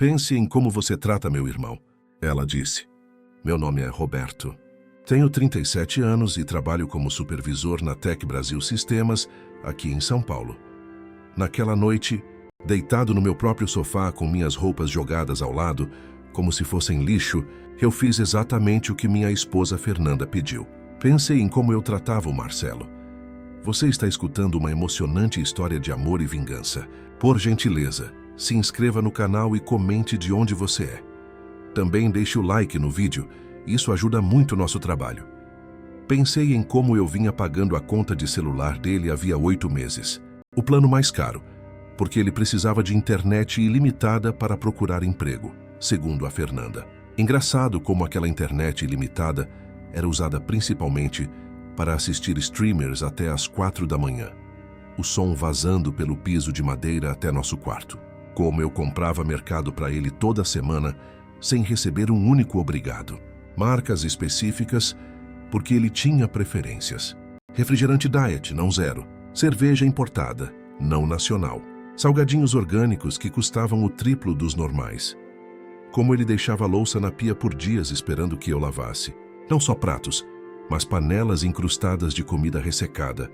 Pense em como você trata meu irmão. Ela disse. Meu nome é Roberto. Tenho 37 anos e trabalho como supervisor na Tech Brasil Sistemas, aqui em São Paulo. Naquela noite, deitado no meu próprio sofá com minhas roupas jogadas ao lado, como se fossem lixo, eu fiz exatamente o que minha esposa Fernanda pediu. Pensei em como eu tratava o Marcelo. Você está escutando uma emocionante história de amor e vingança. Por gentileza, se inscreva no canal e comente de onde você é. Também deixe o like no vídeo, isso ajuda muito o nosso trabalho. Pensei em como eu vinha pagando a conta de celular dele havia 8 meses. O plano mais caro, porque ele precisava de internet ilimitada para procurar emprego, segundo a Fernanda. Engraçado como aquela internet ilimitada era usada principalmente para assistir streamers até às 4 da manhã. O som vazando pelo piso de madeira até nosso quarto. Como eu comprava mercado para ele toda semana, sem receber um único obrigado. Marcas específicas, porque ele tinha preferências. Refrigerante diet, não zero. Cerveja importada, não nacional. Salgadinhos orgânicos que custavam o triplo dos normais. Como ele deixava a louça na pia por dias esperando que eu lavasse. Não só pratos, mas panelas incrustadas de comida ressecada,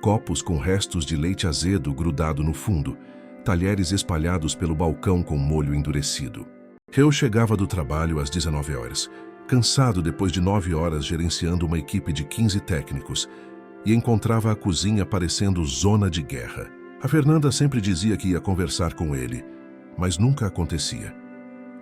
copos com restos de leite azedo grudado no fundo, talheres espalhados pelo balcão com molho endurecido. Eu chegava do trabalho às 19 horas, cansado depois de 9 horas gerenciando uma equipe de 15 técnicos, e encontrava a cozinha parecendo zona de guerra. A Fernanda sempre dizia que ia conversar com ele, mas nunca acontecia.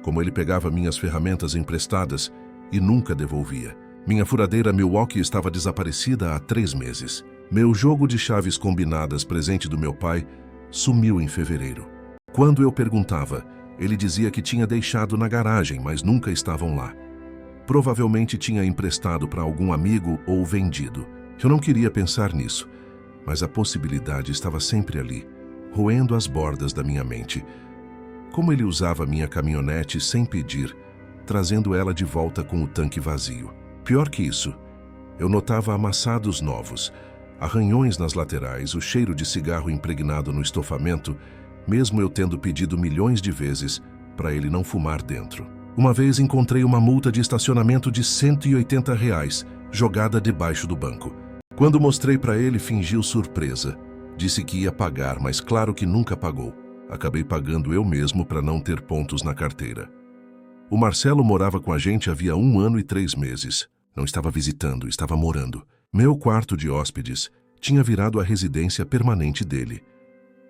Como ele pegava minhas ferramentas emprestadas e nunca devolvia. Minha furadeira Milwaukee estava desaparecida há 3 meses. Meu jogo de chaves combinadas, presente do meu pai, sumiu em fevereiro. Quando eu perguntava, ele dizia que tinha deixado na garagem, mas nunca estavam lá. Provavelmente tinha emprestado para algum amigo ou vendido. Eu não queria pensar nisso, mas a possibilidade estava sempre ali, roendo as bordas da minha mente. Como ele usava minha caminhonete sem pedir, trazendo ela de volta com o tanque vazio. Pior que isso, eu notava amassados novos, arranhões nas laterais, o cheiro de cigarro impregnado no estofamento, mesmo eu tendo pedido milhões de vezes para ele não fumar dentro. Uma vez encontrei uma multa de estacionamento de R$ 180 jogada debaixo do banco. Quando mostrei para ele, fingiu surpresa. Disse que ia pagar, mas claro que nunca pagou. Acabei pagando eu mesmo para não ter pontos na carteira. O Marcelo morava com a gente havia 1 ano e 3 meses. Não estava visitando, estava morando. Meu quarto de hóspedes tinha virado a residência permanente dele.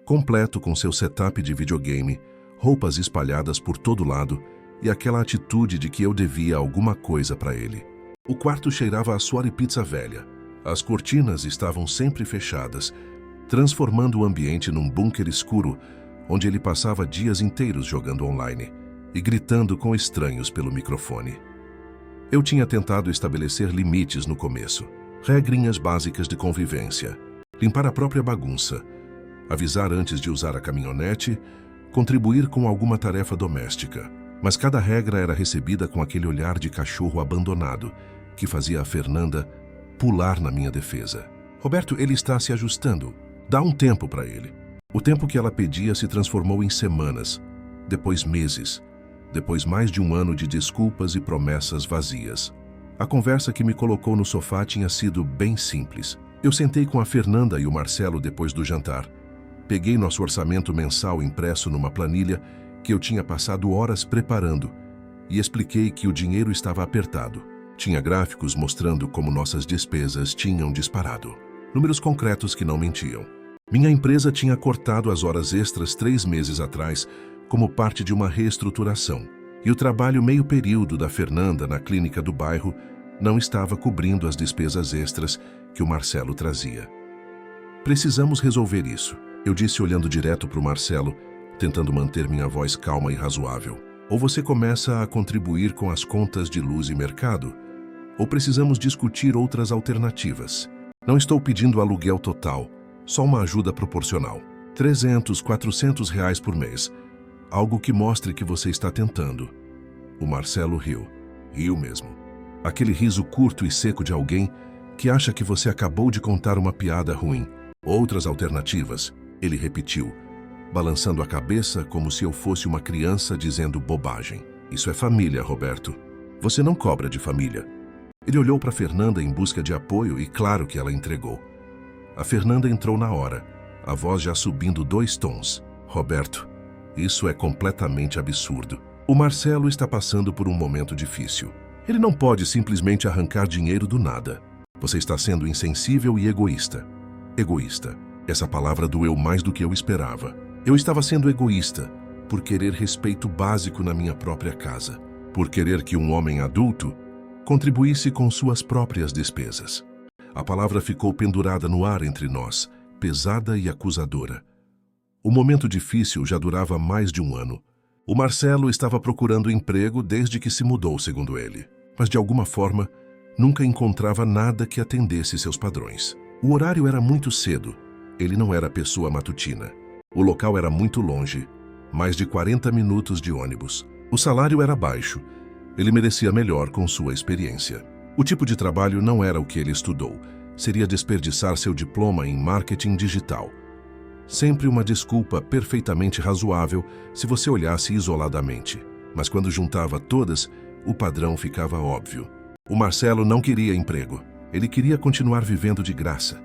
Completo com seu setup de videogame, roupas espalhadas por todo lado e aquela atitude de que eu devia alguma coisa para ele. O quarto cheirava a suor e pizza velha. As cortinas estavam sempre fechadas, transformando o ambiente num bunker escuro, onde ele passava dias inteiros jogando online e gritando com estranhos pelo microfone. Eu tinha tentado estabelecer limites no começo, regrinhas básicas de convivência, limpar a própria bagunça, avisar antes de usar a caminhonete, contribuir com alguma tarefa doméstica. Mas cada regra era recebida com aquele olhar de cachorro abandonado que fazia a Fernanda pular na minha defesa. Roberto, ele está se ajustando. Dá um tempo para ele. O tempo que ela pedia se transformou em semanas, depois meses, depois mais de 1 ano de desculpas e promessas vazias. A conversa que me colocou no sofá tinha sido bem simples. Eu sentei com a Fernanda e o Marcelo depois do jantar. Peguei nosso orçamento mensal impresso numa planilha que eu tinha passado horas preparando e expliquei que o dinheiro estava apertado. Tinha gráficos mostrando como nossas despesas tinham disparado. Números concretos que não mentiam. Minha empresa tinha cortado as horas extras 3 meses atrás como parte de uma reestruturação. E o trabalho meio período da Fernanda na clínica do bairro não estava cobrindo as despesas extras que o Marcelo trazia. Precisamos resolver isso, eu disse olhando direto para o Marcelo, tentando manter minha voz calma e razoável. Ou você começa a contribuir com as contas de luz e mercado, ou precisamos discutir outras alternativas. Não estou pedindo aluguel total, só uma ajuda proporcional. R$300, R$400 por mês. Algo que mostre que você está tentando. O Marcelo riu. Riu mesmo. Aquele riso curto e seco de alguém que acha que você acabou de contar uma piada ruim. Outras alternativas, ele repetiu, balançando a cabeça como se eu fosse uma criança dizendo bobagem. Isso é família, Roberto. Você não cobra de família. Ele olhou para Fernanda em busca de apoio e claro que ela entregou. A Fernanda entrou na hora, a voz já subindo 2 tons. Roberto, isso é completamente absurdo. O Marcelo está passando por um momento difícil. Ele não pode simplesmente arrancar dinheiro do nada. Você está sendo insensível e egoísta. Egoísta. Essa palavra doeu mais do que eu esperava. Eu estava sendo egoísta por querer respeito básico na minha própria casa, por querer que um homem adulto contribuísse com suas próprias despesas. A palavra ficou pendurada no ar entre nós, pesada e acusadora. O momento difícil já durava mais de 1 ano. O Marcelo estava procurando emprego desde que se mudou, segundo ele, mas de alguma forma nunca encontrava nada que atendesse seus padrões. O horário era muito cedo, ele não era pessoa matutina. O local era muito longe, mais de 40 minutos de ônibus. O salário era baixo, ele merecia melhor com sua experiência. O tipo de trabalho não era o que ele estudou, seria desperdiçar seu diploma em marketing digital. Sempre uma desculpa perfeitamente razoável se você olhasse isoladamente. Mas quando juntava todas, o padrão ficava óbvio. O Marcelo não queria emprego. Ele queria continuar vivendo de graça,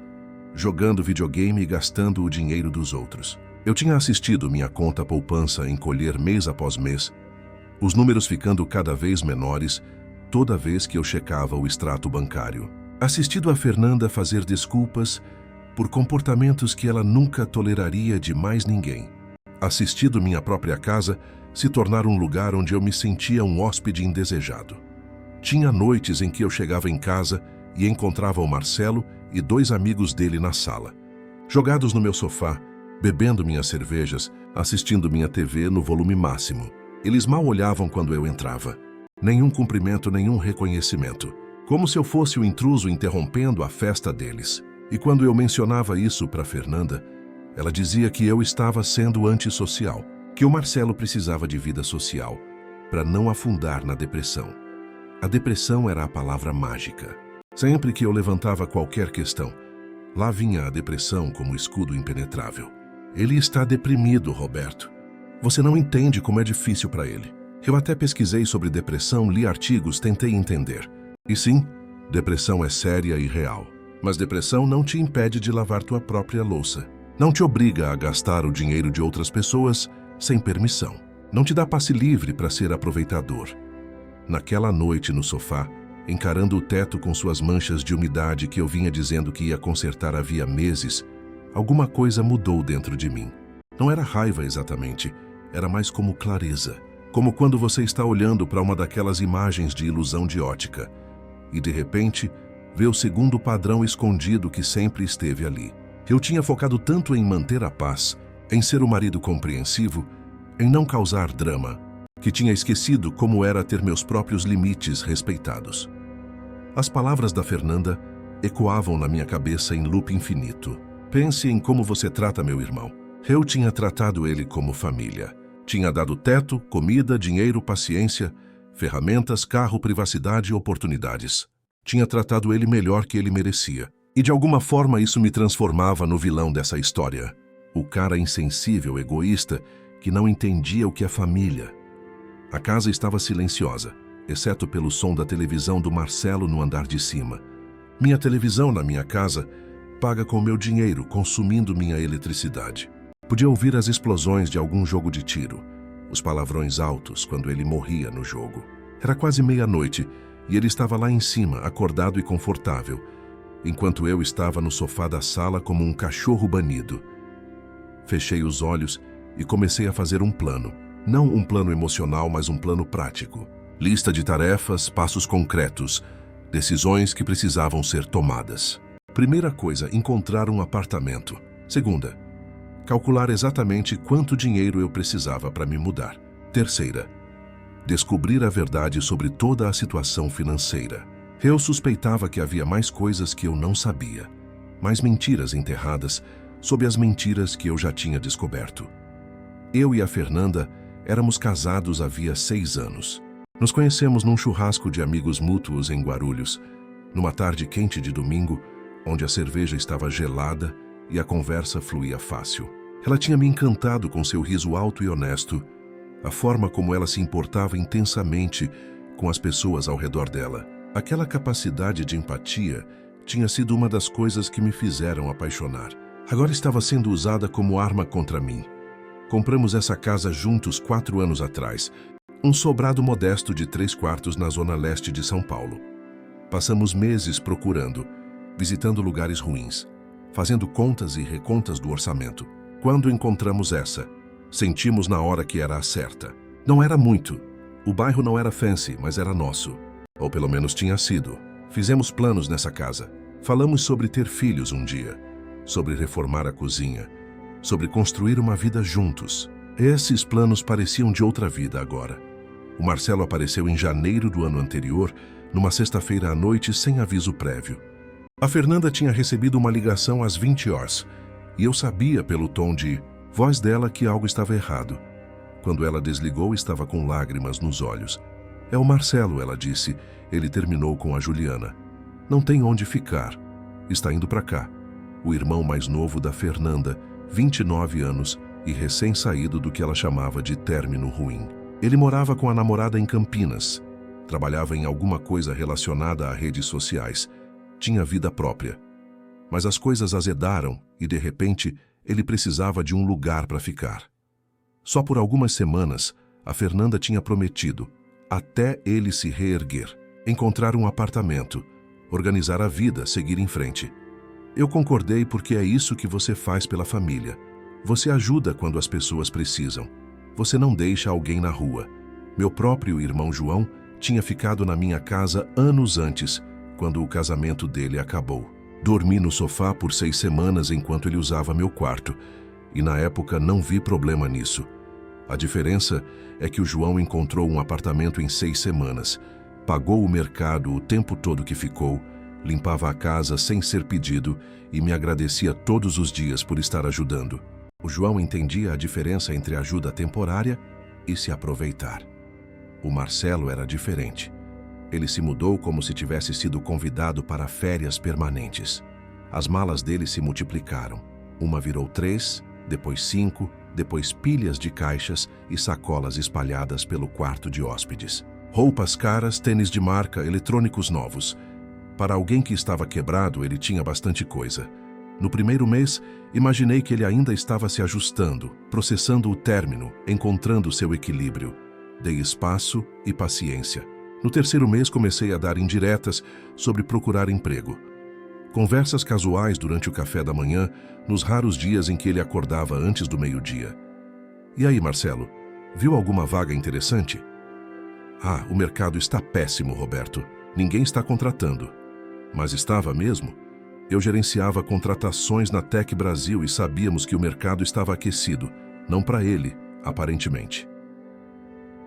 jogando videogame e gastando o dinheiro dos outros. Eu tinha assistido minha conta poupança encolher mês após mês, os números ficando cada vez menores toda vez que eu checava o extrato bancário. Assistido a Fernanda fazer desculpas por comportamentos que ela nunca toleraria de mais ninguém. Assistido minha própria casa se tornar um lugar onde eu me sentia um hóspede indesejado. Tinha noites em que eu chegava em casa e encontrava o Marcelo e 2 amigos dele na sala, jogados no meu sofá, bebendo minhas cervejas, assistindo minha TV no volume máximo. Eles mal olhavam quando eu entrava. Nenhum cumprimento, nenhum reconhecimento. Como se eu fosse o intruso interrompendo a festa deles. E quando eu mencionava isso para Fernanda, ela dizia que eu estava sendo antissocial, que o Marcelo precisava de vida social para não afundar na depressão. A depressão era a palavra mágica. Sempre que eu levantava qualquer questão, lá vinha a depressão como escudo impenetrável. Ele está deprimido, Roberto. Você não entende como é difícil para ele. Eu até pesquisei sobre depressão, li artigos, tentei entender. E sim, depressão é séria e real. Mas depressão não te impede de lavar tua própria louça. Não te obriga a gastar o dinheiro de outras pessoas sem permissão. Não te dá passe livre para ser aproveitador. Naquela noite no sofá, encarando o teto com suas manchas de umidade que eu vinha dizendo que ia consertar havia meses, alguma coisa mudou dentro de mim. Não era raiva exatamente, era mais como clareza. Como quando você está olhando para uma daquelas imagens de ilusão de ótica e, de repente, vê o segundo padrão escondido que sempre esteve ali. Eu tinha focado tanto em manter a paz, em ser o marido compreensivo, em não causar drama, que tinha esquecido como era ter meus próprios limites respeitados. As palavras da Fernanda ecoavam na minha cabeça em loop infinito. Pense em como você trata meu irmão. Eu tinha tratado ele como família. Tinha dado teto, comida, dinheiro, paciência, ferramentas, carro, privacidade e oportunidades. Tinha tratado ele melhor que ele merecia. E de alguma forma isso me transformava no vilão dessa história. O cara insensível, egoísta, que não entendia o que é família. A casa estava silenciosa, exceto pelo som da televisão do Marcelo no andar de cima. Minha televisão na minha casa paga com meu dinheiro, consumindo minha eletricidade. Podia ouvir as explosões de algum jogo de tiro, os palavrões altos quando ele morria no jogo. Era quase meia-noite e ele estava lá em cima, acordado e confortável, enquanto eu estava no sofá da sala como um cachorro banido. Fechei os olhos e comecei a fazer um plano. Não um plano emocional, mas um plano prático. Lista de tarefas, passos concretos, decisões que precisavam ser tomadas. Primeira coisa, encontrar um apartamento. Segunda, calcular exatamente quanto dinheiro eu precisava para me mudar. Terceira, descobrir a verdade sobre toda a situação financeira. Eu suspeitava que havia mais coisas que eu não sabia, mais mentiras enterradas sob as mentiras que eu já tinha descoberto. Eu e a Fernanda éramos casados havia 6 anos. Nos conhecemos num churrasco de amigos mútuos em Guarulhos, numa tarde quente de domingo, onde a cerveja estava gelada e a conversa fluía fácil. Ela tinha me encantado com seu riso alto e honesto, a forma como ela se importava intensamente com as pessoas ao redor dela. Aquela capacidade de empatia tinha sido uma das coisas que me fizeram apaixonar. Agora estava sendo usada como arma contra mim. Compramos essa casa juntos 4 anos atrás, um sobrado modesto de 3 quartos na zona leste de São Paulo. Passamos meses procurando, visitando lugares ruins, fazendo contas e recontas do orçamento. Quando encontramos essa, sentimos na hora que era a certa. Não era muito. O bairro não era fancy, mas era nosso. Ou pelo menos tinha sido. Fizemos planos nessa casa. Falamos sobre ter filhos um dia, sobre reformar a cozinha, sobre construir uma vida juntos. Esses planos pareciam de outra vida agora. O Marcelo apareceu em janeiro do ano anterior, numa sexta-feira à noite sem aviso prévio. A Fernanda tinha recebido uma ligação às 20 horas, e eu sabia pelo tom de voz dela que algo estava errado. Quando ela desligou, estava com lágrimas nos olhos. É o Marcelo, ela disse. Ele terminou com a Juliana. Não tem onde ficar. Está indo para cá. O irmão mais novo da Fernanda, 29 anos e recém-saído do que ela chamava de término ruim. Ele morava com a namorada em Campinas. Trabalhava em alguma coisa relacionada a redes sociais. Tinha vida própria. Mas as coisas azedaram e, de repente, ele precisava de um lugar para ficar. Só por algumas semanas, a Fernanda tinha prometido, até ele se reerguer, encontrar um apartamento, organizar a vida, seguir em frente. Eu concordei porque é isso que você faz pela família. Você ajuda quando as pessoas precisam. Você não deixa alguém na rua. Meu próprio irmão João tinha ficado na minha casa anos antes, quando o casamento dele acabou. Dormi no sofá por 6 semanas enquanto ele usava meu quarto, e na época não vi problema nisso. A diferença é que o João encontrou um apartamento em 6 semanas, pagou o mercado o tempo todo que ficou, limpava a casa sem ser pedido e me agradecia todos os dias por estar ajudando. O João entendia a diferença entre ajuda temporária e se aproveitar. O Marcelo era diferente. Ele se mudou como se tivesse sido convidado para férias permanentes. As malas dele se multiplicaram. Uma virou 3, depois 5, depois pilhas de caixas e sacolas espalhadas pelo quarto de hóspedes. Roupas caras, tênis de marca, eletrônicos novos. Para alguém que estava quebrado, ele tinha bastante coisa. No primeiro mês, imaginei que ele ainda estava se ajustando, processando o término, encontrando seu equilíbrio. Dei espaço e paciência. No terceiro mês, comecei a dar indiretas sobre procurar emprego. Conversas casuais durante o café da manhã, nos raros dias em que ele acordava antes do meio-dia. E aí, Marcelo, viu alguma vaga interessante? Ah, o mercado está péssimo, Roberto. Ninguém está contratando. Mas estava mesmo? Eu gerenciava contratações na Tech Brasil e sabíamos que o mercado estava aquecido. Não para ele, aparentemente.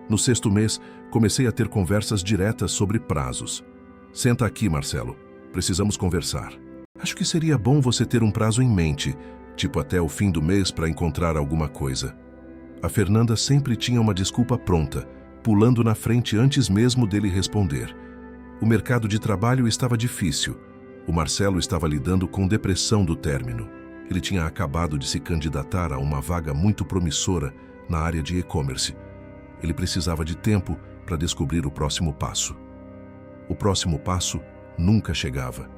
No 6º mês, comecei a ter conversas diretas sobre prazos. Senta aqui, Marcelo. Precisamos conversar. Acho que seria bom você ter um prazo em mente, tipo até o fim do mês para encontrar alguma coisa. A Fernanda sempre tinha uma desculpa pronta, pulando na frente antes mesmo dele responder. O mercado de trabalho estava difícil. O Marcelo estava lidando com depressão do término. Ele tinha acabado de se candidatar a uma vaga muito promissora na área de e-commerce. Ele precisava de tempo para descobrir o próximo passo. O próximo passo nunca chegava.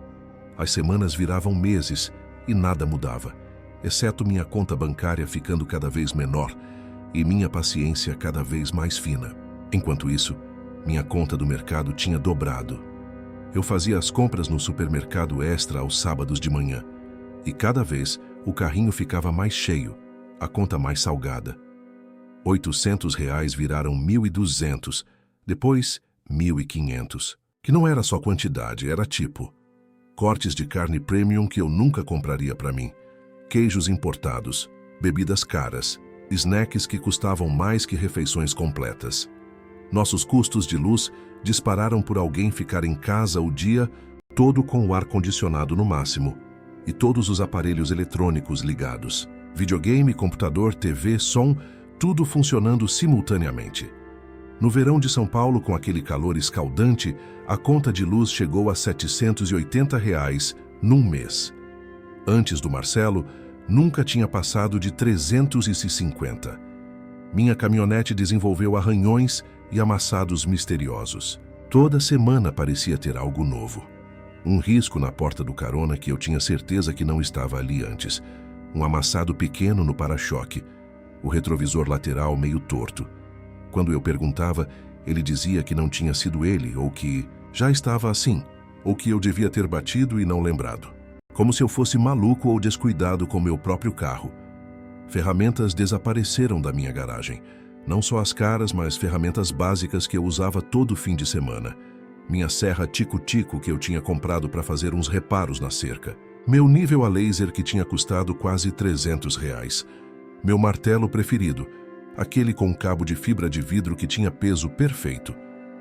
As semanas viravam meses e nada mudava, exceto minha conta bancária ficando cada vez menor e minha paciência cada vez mais fina. Enquanto isso, minha conta do mercado tinha dobrado. Eu fazia as compras no supermercado Extra aos sábados de manhã e cada vez o carrinho ficava mais cheio, a conta mais salgada. R$ 800 viraram 1.200, depois 1.500, que não era só quantidade, era tipo. Cortes de carne premium que eu nunca compraria para mim, queijos importados, bebidas caras, snacks que custavam mais que refeições completas. Nossos custos de luz dispararam por alguém ficar em casa o dia todo com o ar-condicionado no máximo e todos os aparelhos eletrônicos ligados. Videogame, computador, TV, som, tudo funcionando simultaneamente. No verão de São Paulo, com aquele calor escaldante, a conta de luz chegou a R$ 780 num mês. Antes do Marcelo, Nunca tinha passado de 350. Minha caminhonete desenvolveu arranhões e amassados misteriosos. Toda semana parecia ter algo novo. Um risco na porta do carona que eu tinha certeza que não estava ali antes. Um amassado pequeno no para-choque. O retrovisor lateral meio torto. Quando eu perguntava, ele dizia que não tinha sido ele, ou que já estava assim, ou que eu devia ter batido e não lembrado. Como se eu fosse maluco ou descuidado com meu próprio carro. Ferramentas desapareceram da minha garagem. Não só as caras, mas ferramentas básicas que eu usava todo fim de semana. Minha serra tico-tico que eu tinha comprado para fazer uns reparos na cerca. Meu nível a laser que tinha custado quase R$300. Meu martelo preferido, aquele com cabo de fibra de vidro que tinha peso perfeito.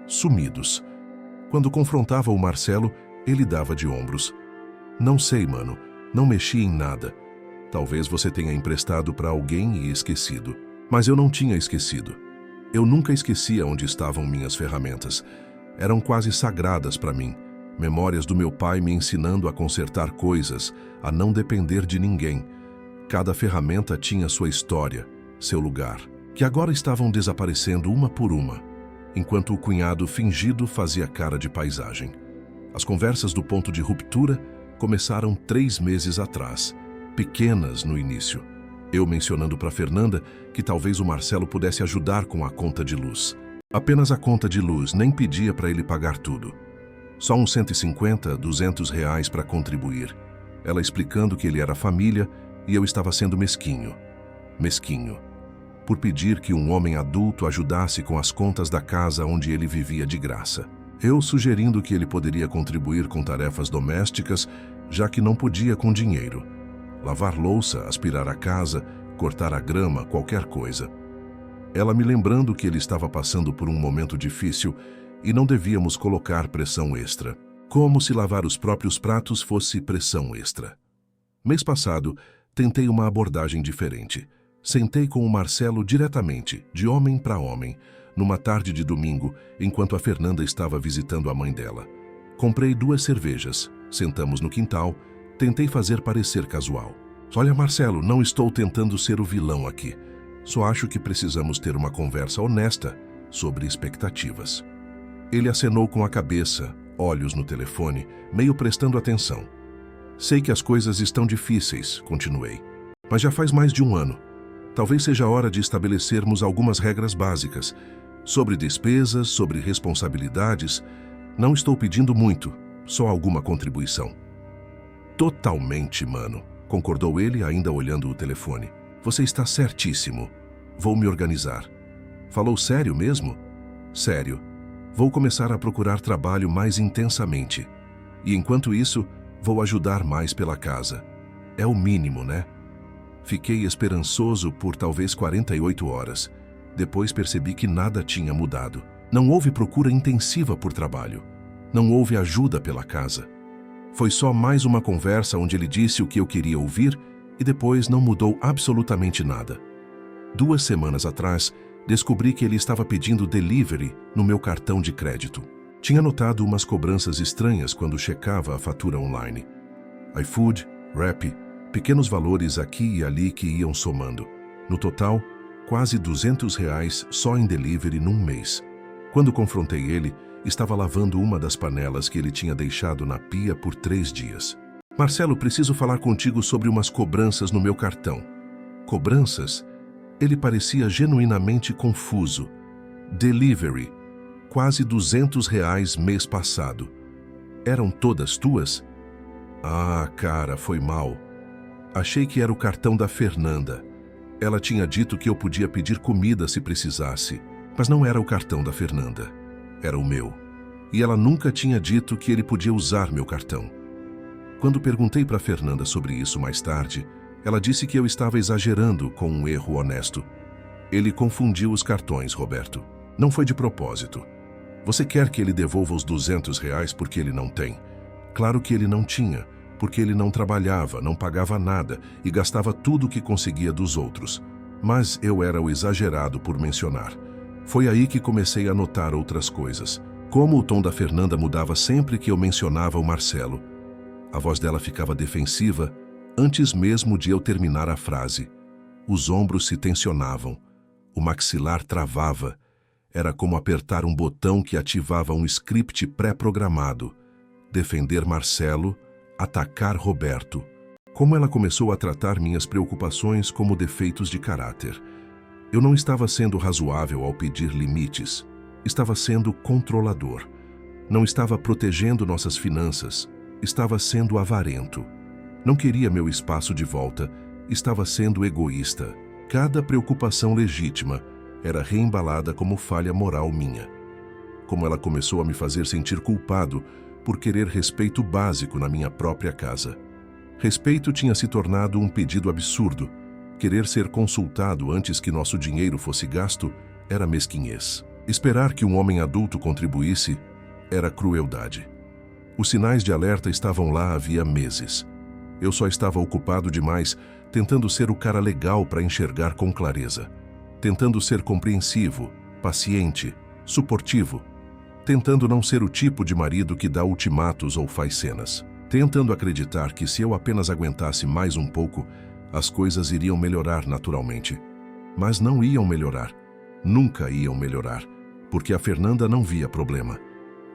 Sumidos. Quando confrontava o Marcelo, ele dava de ombros. Não sei, mano. Não mexi em nada. Talvez você tenha emprestado para alguém e esquecido. Mas eu não tinha esquecido. Eu nunca esquecia onde estavam minhas ferramentas. Eram quase sagradas para mim. Memórias do meu pai me ensinando a consertar coisas, a não depender de ninguém. Cada ferramenta tinha sua história, seu lugar, que agora estavam desaparecendo uma por uma, enquanto o cunhado fingido fazia cara de paisagem. As conversas do ponto de ruptura começaram 3 meses atrás, pequenas no início. Eu mencionando para Fernanda que talvez o Marcelo pudesse ajudar com a conta de luz. Apenas a conta de luz, nem pedia para ele pagar tudo. Só uns 150, R$200 para contribuir. Ela explicando que ele era família e eu estava sendo mesquinho. Mesquinho. Por pedir que um homem adulto ajudasse com as contas da casa onde ele vivia de graça. Eu sugerindo que ele poderia contribuir com tarefas domésticas, já que não podia com dinheiro. Lavar louça, aspirar a casa, cortar a grama, qualquer coisa. Ela me lembrando que ele estava passando por um momento difícil e não devíamos colocar pressão extra. Como se lavar os próprios pratos fosse pressão extra. Mês passado, tentei uma abordagem diferente. Sentei com o Marcelo diretamente, de homem para homem, numa tarde de domingo, enquanto a Fernanda estava visitando a mãe dela. Comprei 2 cervejas, sentamos no quintal, tentei fazer parecer casual. Olha, Marcelo, não estou tentando ser o vilão aqui. Só acho que precisamos ter uma conversa honesta sobre expectativas. Ele acenou com a cabeça, olhos no telefone, meio prestando atenção. Sei que as coisas estão difíceis, continuei. Mas já faz mais de 1 ano. Talvez seja a hora de estabelecermos algumas regras básicas. Sobre despesas, sobre responsabilidades. Não estou pedindo muito, só alguma contribuição. Totalmente, mano, concordou ele, ainda olhando o telefone. Você está certíssimo. Vou me organizar. Falou sério mesmo? Sério. Vou começar a procurar trabalho mais intensamente. E enquanto isso, vou ajudar mais pela casa. É o mínimo, né? Fiquei esperançoso por talvez 48 horas. Depois percebi que nada tinha mudado. Não houve procura intensiva por trabalho. Não houve ajuda pela casa. Foi só mais uma conversa onde ele disse o que eu queria ouvir e depois não mudou absolutamente nada. 2 semanas atrás, descobri que ele estava pedindo delivery no meu cartão de crédito. Tinha notado umas cobranças estranhas quando checava a fatura online. iFood, Rappi, pequenos valores aqui e ali que iam somando. No total, quase R$200 só em delivery num mês. Quando confrontei ele, estava lavando uma das panelas que ele tinha deixado na pia por 3 dias. Marcelo, preciso falar contigo sobre umas cobranças no meu cartão. Cobranças? Ele parecia genuinamente confuso. Delivery. Quase R$200 mês passado. Eram todas tuas? Ah, cara, foi mal. Achei que era o cartão da Fernanda. Ela tinha dito que eu podia pedir comida se precisasse, mas não era o cartão da Fernanda. Era o meu. E ela nunca tinha dito que ele podia usar meu cartão. Quando perguntei para Fernanda sobre isso mais tarde, ela disse que eu estava exagerando com um erro honesto. Ele confundiu os cartões, Roberto. Não foi de propósito. Você quer que ele devolva os R$200 porque ele não tem? Claro que ele não tinha, porque ele não trabalhava, não pagava nada e gastava tudo o que conseguia dos outros. Mas eu era o exagerado por mencionar. Foi aí que comecei a notar outras coisas. Como o tom da Fernanda mudava sempre que eu mencionava o Marcelo. A voz dela ficava defensiva, Antes mesmo de eu terminar a frase, os ombros se tensionavam, o maxilar travava. Era como apertar um botão que ativava um script pré-programado. Defender Marcelo, atacar Roberto. Como ela começou a tratar minhas preocupações como defeitos de caráter. Eu não estava sendo razoável ao pedir limites. Estava sendo controlador. Não estava protegendo nossas finanças. Estava sendo avarento. Não queria meu espaço de volta. Estava sendo egoísta. Cada preocupação legítima era reembalada como falha moral minha. Como ela começou a me fazer sentir culpado por querer respeito básico na minha própria casa. Respeito tinha se tornado um pedido absurdo. Querer ser consultado antes que nosso dinheiro fosse gasto era mesquinhez. Esperar que um homem adulto contribuísse era crueldade. Os sinais de alerta estavam lá havia meses. Eu só estava ocupado demais tentando ser o cara legal para enxergar com clareza. Tentando ser compreensivo, paciente, suportivo. Tentando não ser o tipo de marido que dá ultimatos ou faz cenas. Tentando acreditar que se eu apenas aguentasse mais um pouco, as coisas iriam melhorar naturalmente. Mas não iam melhorar. Nunca iam melhorar. Porque a Fernanda não via problema.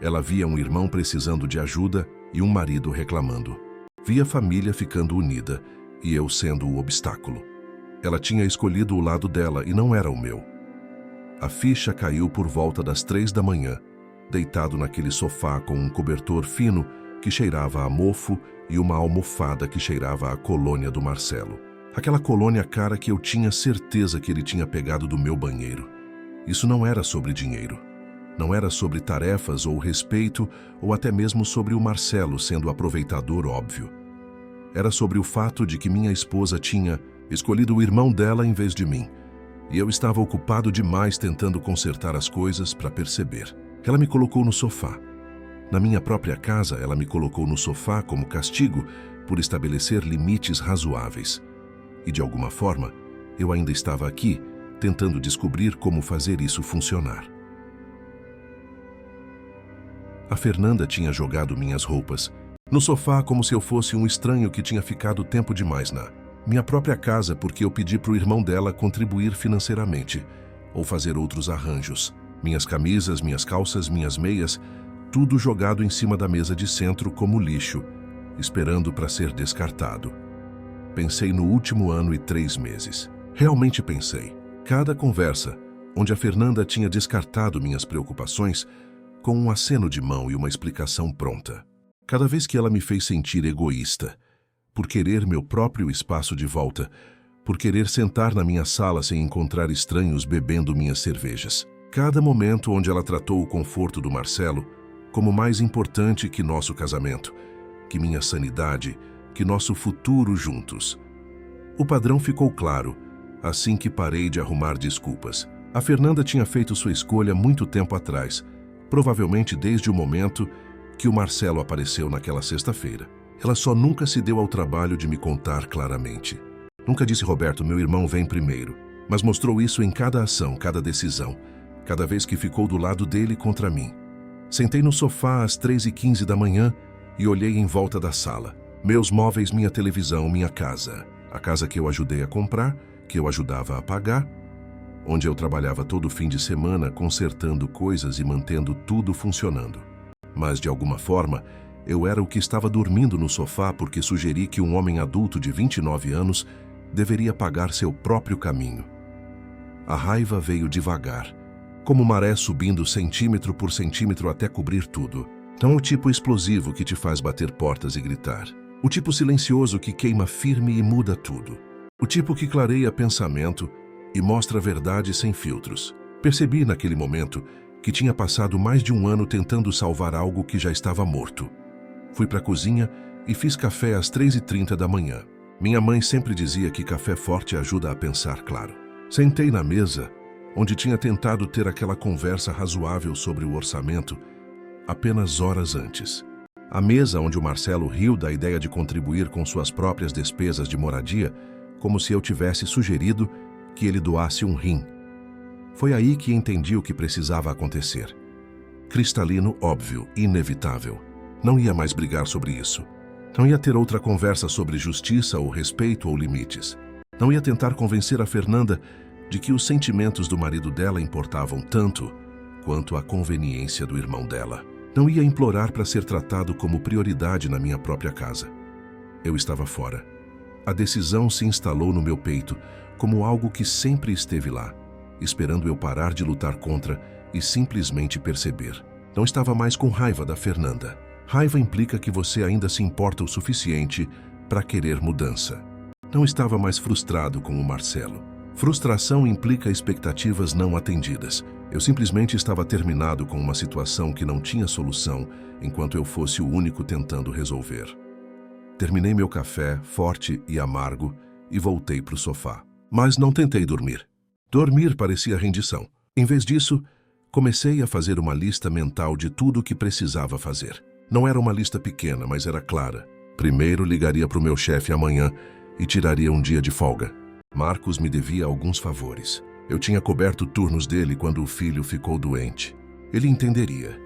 Ela via um irmão precisando de ajuda e um marido reclamando. Via a família ficando unida e eu sendo o obstáculo. Ela tinha escolhido o lado dela e não era o meu. A ficha caiu por volta das 3 da manhã, deitado naquele sofá com um cobertor fino que cheirava a mofo e uma almofada que cheirava a colônia do Marcelo. Aquela colônia cara que eu tinha certeza que ele tinha pegado do meu banheiro. Isso não era sobre dinheiro. Não era sobre tarefas ou respeito ou até mesmo sobre o Marcelo sendo aproveitador óbvio. Era sobre o fato de que minha esposa tinha escolhido o irmão dela em vez de mim. E eu estava ocupado demais tentando consertar as coisas para perceber. Ela me colocou no sofá. Na minha própria casa, ela me colocou no sofá como castigo por estabelecer limites razoáveis. E de alguma forma, eu ainda estava aqui, tentando descobrir como fazer isso funcionar. A Fernanda tinha jogado minhas roupas no sofá como se eu fosse um estranho que tinha ficado tempo demais na minha própria casa porque eu pedi para o irmão dela contribuir financeiramente ou fazer outros arranjos. Minhas camisas, minhas calças, minhas meias, tudo jogado em cima da mesa de centro como lixo, esperando para ser descartado. Pensei no último ano e 3 meses. Realmente pensei. Cada conversa, onde a Fernanda tinha descartado minhas preocupações, com um aceno de mão e uma explicação pronta. Cada vez que ela me fez sentir egoísta, por querer meu próprio espaço de volta, por querer sentar na minha sala sem encontrar estranhos bebendo minhas cervejas. Cada momento onde ela tratou o conforto do Marcelo como mais importante que nosso casamento, que minha sanidade, que nosso futuro juntos. O padrão ficou claro, assim que parei de arrumar desculpas. A Fernanda tinha feito sua escolha muito tempo atrás, provavelmente desde o momento que o Marcelo apareceu naquela sexta-feira. Ela só nunca se deu ao trabalho de me contar claramente. Nunca disse, Roberto, meu irmão vem primeiro, mas mostrou isso em cada ação, cada decisão, cada vez que ficou do lado dele contra mim. Sentei no sofá às 3h15 da manhã e olhei em volta da sala. Meus móveis, minha televisão, minha casa. A casa que eu ajudei a comprar, que eu ajudava a pagar, onde eu trabalhava todo fim de semana consertando coisas e mantendo tudo funcionando. Mas, de alguma forma, eu era o que estava dormindo no sofá porque sugeri que um homem adulto de 29 anos deveria pagar seu próprio caminho. A raiva veio devagar, como maré subindo centímetro por centímetro até cobrir tudo. Não o tipo explosivo que te faz bater portas e gritar. O tipo silencioso que queima firme e muda tudo. O tipo que clareia pensamento e mostra a verdade sem filtros. Percebi naquele momento que tinha passado mais de um ano tentando salvar algo que já estava morto. Fui para a cozinha e fiz café às 3h30 da manhã. Minha mãe sempre dizia que café forte ajuda a pensar claro. Sentei na mesa, onde tinha tentado ter aquela conversa razoável sobre o orçamento, apenas horas antes. A mesa onde o Marcelo riu da ideia de contribuir com suas próprias despesas de moradia, como se eu tivesse sugerido que ele doasse um rim. Foi aí que entendi o que precisava acontecer. Cristalino, óbvio, inevitável. Não ia mais brigar sobre isso. Não ia ter outra conversa sobre justiça ou respeito ou limites. Não ia tentar convencer a Fernanda de que os sentimentos do marido dela importavam tanto quanto a conveniência do irmão dela. Não ia implorar para ser tratado como prioridade na minha própria casa. Eu estava fora. A decisão se instalou no meu peito como algo que sempre esteve lá, esperando eu parar de lutar contra e simplesmente perceber. Não estava mais com raiva da Fernanda. Raiva implica que você ainda se importa o suficiente para querer mudança. Não estava mais frustrado com o Marcelo. Frustração implica expectativas não atendidas. Eu simplesmente estava terminado com uma situação que não tinha solução enquanto eu fosse o único tentando resolver. Terminei meu café, forte e amargo, e voltei para o sofá. Mas não tentei dormir. Dormir parecia rendição. Em vez disso, comecei a fazer uma lista mental de tudo o que precisava fazer. Não era uma lista pequena, mas era clara. Primeiro ligaria para o meu chefe amanhã e tiraria um dia de folga. Marcos me devia alguns favores. Eu tinha coberto turnos dele quando o filho ficou doente. Ele entenderia.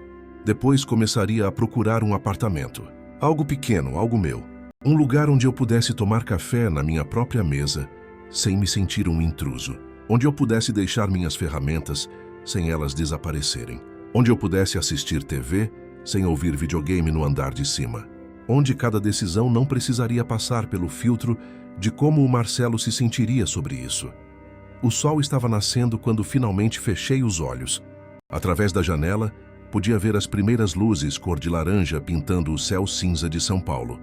Depois começaria a procurar um apartamento. Algo pequeno, algo meu. Um lugar onde eu pudesse tomar café na minha própria mesa, sem me sentir um intruso. Onde eu pudesse deixar minhas ferramentas sem elas desaparecerem. Onde eu pudesse assistir TV sem ouvir videogame no andar de cima. Onde cada decisão não precisaria passar pelo filtro de como o Marcelo se sentiria sobre isso. O sol estava nascendo quando finalmente fechei os olhos. Através da janela, podia ver as primeiras luzes cor de laranja pintando o céu cinza de São Paulo.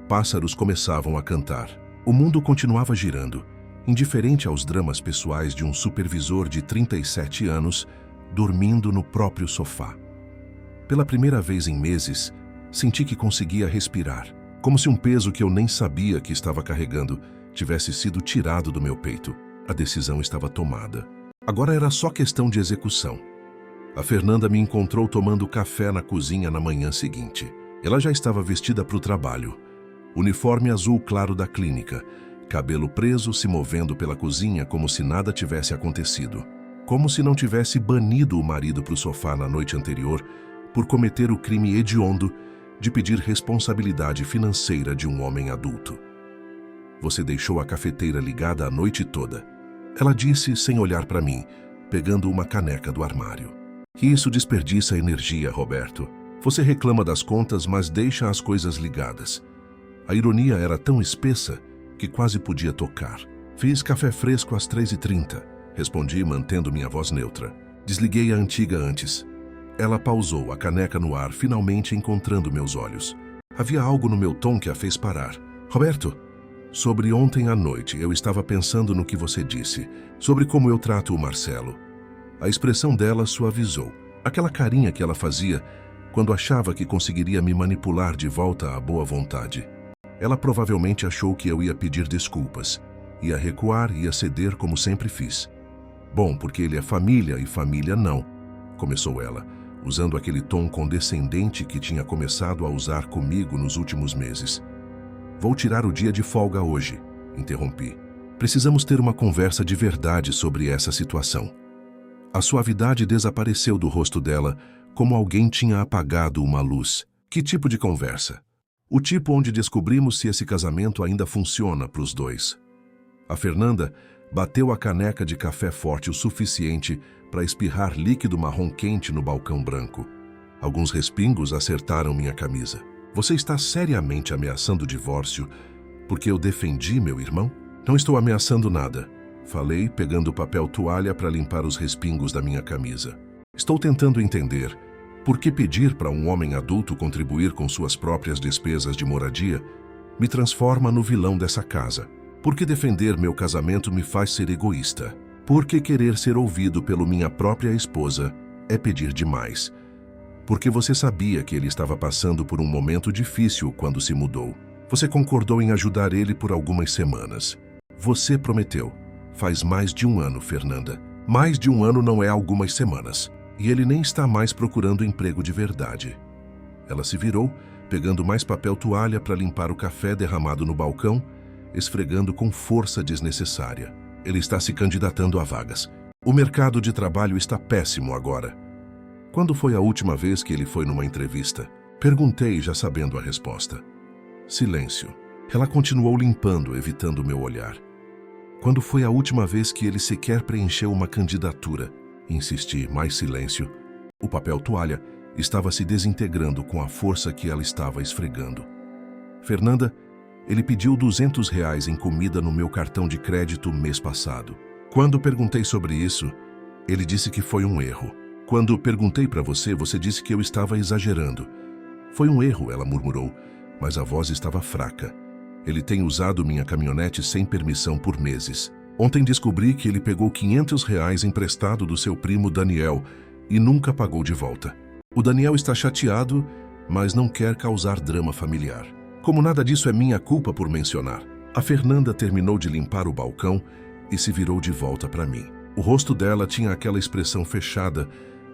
Pássaros começavam a cantar. O mundo continuava girando, indiferente aos dramas pessoais de um supervisor de 37 anos, dormindo no próprio sofá. Pela primeira vez em meses, senti que conseguia respirar, como se um peso que eu nem sabia que estava carregando tivesse sido tirado do meu peito. A decisão estava tomada. Agora era só questão de execução. A Fernanda me encontrou tomando café na cozinha na manhã seguinte. Ela já estava vestida para o trabalho. Uniforme azul claro da clínica, cabelo preso se movendo pela cozinha como se nada tivesse acontecido. Como se não tivesse banido o marido para o sofá na noite anterior por cometer o crime hediondo de pedir responsabilidade financeira de um homem adulto. Você deixou a cafeteira ligada a noite toda. Ela disse sem olhar para mim, pegando uma caneca do armário. Que isso desperdiça energia, Roberto. Você reclama das contas, mas deixa as coisas ligadas. A ironia era tão espessa que quase podia tocar. Fiz café fresco às 3h30, respondi mantendo minha voz neutra. Desliguei a antiga antes. Ela pausou, a caneca no ar, finalmente encontrando meus olhos. Havia algo no meu tom que a fez parar. Roberto, sobre ontem à noite eu estava pensando no que você disse, sobre como eu trato o Marcelo. A expressão dela suavizou. Aquela carinha que ela fazia quando achava que conseguiria me manipular de volta à boa vontade. Ela provavelmente achou que eu ia pedir desculpas. Ia recuar, ia ceder como sempre fiz. Bom, porque ele é família e família não, começou ela, usando aquele tom condescendente que tinha começado a usar comigo nos últimos meses. Vou tirar o dia de folga hoje, interrompi. Precisamos ter uma conversa de verdade sobre essa situação. A suavidade desapareceu do rosto dela, como alguém tinha apagado uma luz. Que tipo de conversa? O tipo onde descobrimos se esse casamento ainda funciona para os dois. A Fernanda bateu a caneca de café forte o suficiente para espirrar líquido marrom quente no balcão branco. Alguns respingos acertaram minha camisa. Você está seriamente ameaçando o divórcio porque eu defendi meu irmão? Não estou ameaçando nada, falei, pegando papel toalha para limpar os respingos da minha camisa. Estou tentando entender por que pedir para um homem adulto contribuir com suas próprias despesas de moradia me transforma no vilão dessa casa. Por que defender meu casamento me faz ser egoísta? Por que querer ser ouvido pela minha própria esposa é pedir demais? Porque você sabia que ele estava passando por um momento difícil quando se mudou. Você concordou em ajudar ele por algumas semanas. Você prometeu. Faz mais de um ano, Fernanda. Mais de um ano não é algumas semanas. E ele nem está mais procurando emprego de verdade. Ela se virou, pegando mais papel toalha para limpar o café derramado no balcão, esfregando com força desnecessária. Ele está se candidatando a vagas. O mercado de trabalho está péssimo agora. Quando foi a última vez que ele foi numa entrevista? Perguntei, já sabendo a resposta. Silêncio. Ela continuou limpando, evitando meu olhar. Quando foi a última vez que ele sequer preencheu uma candidatura? Insisti, mais silêncio. O papel toalha estava se desintegrando com a força que ela estava esfregando. Fernanda, ele pediu R$ 200 em comida no meu cartão de crédito mês passado. Quando perguntei sobre isso, ele disse que foi um erro. Quando perguntei para você, você disse que eu estava exagerando. Foi um erro, ela murmurou, mas a voz estava fraca. Ele tem usado minha caminhonete sem permissão por meses. Ontem descobri que ele pegou R$ 500 emprestado do seu primo Daniel e nunca pagou de volta. O Daniel está chateado, mas não quer causar drama familiar. Como nada disso é minha culpa por mencionar. A Fernanda terminou de limpar o balcão e se virou de volta para mim. O rosto dela tinha aquela expressão fechada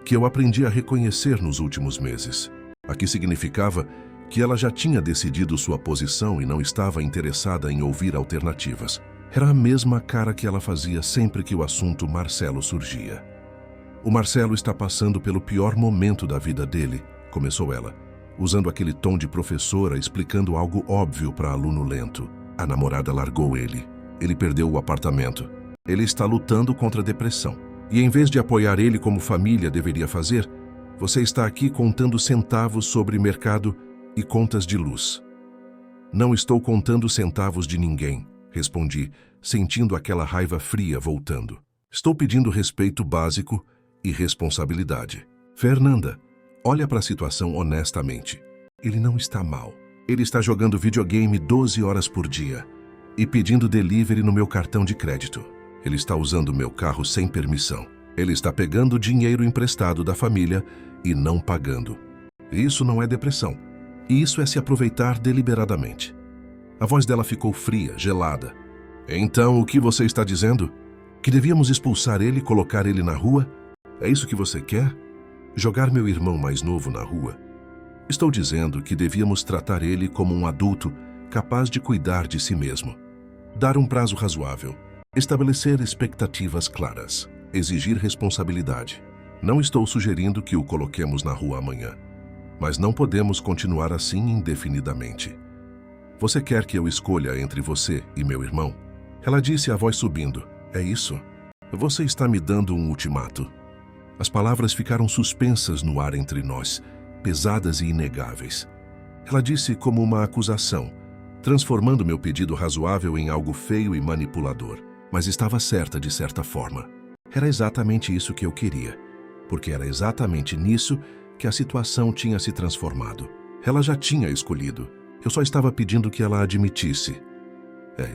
que eu aprendi a reconhecer nos últimos meses. Aqui significava que ela já tinha decidido sua posição e não estava interessada em ouvir alternativas. Era a mesma cara que ela fazia sempre que o assunto Marcelo surgia. O Marcelo está passando pelo pior momento da vida dele, começou ela, usando aquele tom de professora explicando algo óbvio para aluno lento. A namorada largou ele. Ele perdeu o apartamento. Ele está lutando contra a depressão. E em vez de apoiar ele como família deveria fazer, você está aqui contando centavos sobre mercado e contas de luz. Não estou contando centavos de ninguém, respondi, sentindo aquela raiva fria voltando. Estou pedindo respeito básico e responsabilidade. Fernanda, olha para a situação honestamente. Ele não está mal. Ele está jogando videogame 12 horas por dia e pedindo delivery no meu cartão de crédito. Ele está usando meu carro sem permissão. Ele está pegando dinheiro emprestado da família e não pagando. Isso não é depressão. Isso é se aproveitar deliberadamente. A voz dela ficou fria, gelada. Então, o que você está dizendo? Que devíamos expulsar ele e colocar ele na rua? É isso que você quer? Jogar meu irmão mais novo na rua? Estou dizendo que devíamos tratar ele como um adulto capaz de cuidar de si mesmo. Dar um prazo razoável. Estabelecer expectativas claras. Exigir responsabilidade. Não estou sugerindo que o coloquemos na rua amanhã. Mas não podemos continuar assim indefinidamente. Você quer que eu escolha entre você e meu irmão? Ela disse, a voz subindo. É isso? Você está me dando um ultimato. As palavras ficaram suspensas no ar entre nós, pesadas e inegáveis. Ela disse como uma acusação, transformando meu pedido razoável em algo feio e manipulador. Mas estava certa de certa forma. Era exatamente isso que eu queria, porque era exatamente nisso que a situação tinha se transformado. Ela já tinha escolhido. Eu só estava pedindo que ela admitisse.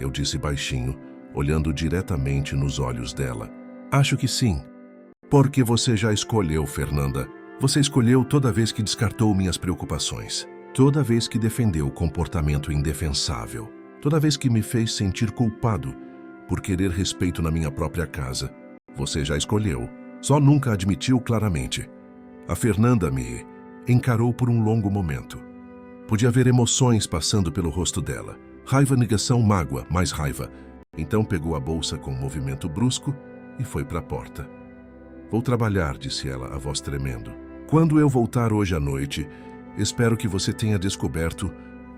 Eu disse baixinho, olhando diretamente nos olhos dela. Acho que sim. Porque você já escolheu, Fernanda. Você escolheu toda vez que descartou minhas preocupações. Toda vez que defendeu o comportamento indefensável. Toda vez que me fez sentir culpado por querer respeito na minha própria casa. Você já escolheu. Só nunca admitiu claramente. A Fernanda me encarou por um longo momento. Podia ver emoções passando pelo rosto dela. Raiva, negação, mágoa, mais raiva. Então pegou a bolsa com um movimento brusco e foi para a porta. Vou trabalhar, disse ela, a voz tremendo. Quando eu voltar hoje à noite, espero que você tenha descoberto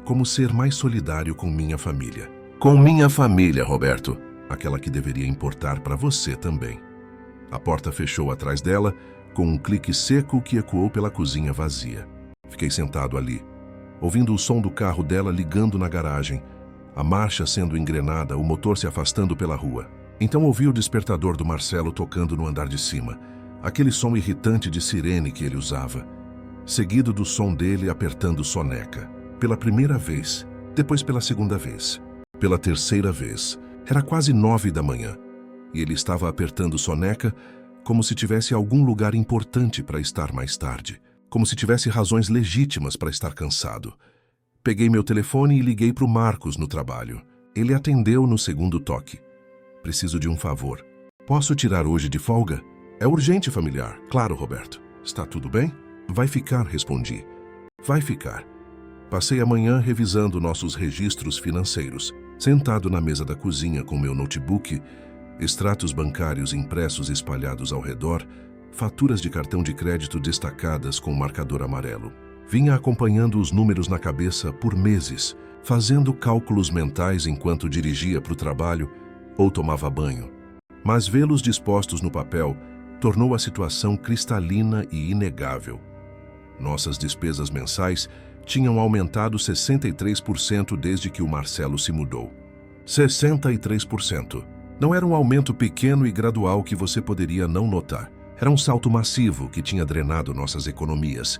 como ser mais solidário com minha família. Com minha família, Roberto. Aquela que deveria importar para você também. A porta fechou atrás dela, com um clique seco que ecoou pela cozinha vazia. Fiquei sentado ali, ouvindo o som do carro dela ligando na garagem, a marcha sendo engrenada, o motor se afastando pela rua. Então ouvi o despertador do Marcelo tocando no andar de cima, aquele som irritante de sirene que ele usava, seguido do som dele apertando soneca. Pela primeira vez, depois pela segunda vez, pela terceira vez. Era quase 9 da manhã, e ele estava apertando soneca como se tivesse algum lugar importante para estar mais tarde, como se tivesse razões legítimas para estar cansado. Peguei meu telefone e liguei para o Marcos no trabalho. Ele atendeu no segundo toque. Preciso de um favor. Posso tirar hoje de folga? É urgente, familiar. Claro, Roberto. Está tudo bem? Vai ficar, respondi. Vai ficar. Passei a manhã revisando nossos registros financeiros, sentado na mesa da cozinha com meu notebook, extratos bancários impressos espalhados ao redor, faturas de cartão de crédito destacadas com marcador amarelo. Vinha acompanhando os números na cabeça por meses, fazendo cálculos mentais enquanto dirigia para o trabalho ou tomava banho. Mas vê-los dispostos no papel tornou a situação cristalina e inegável. Nossas despesas mensais tinham aumentado 63% desde que o Marcelo se mudou. 63%. Não era um aumento pequeno e gradual que você poderia não notar. Era um salto massivo que tinha drenado nossas economias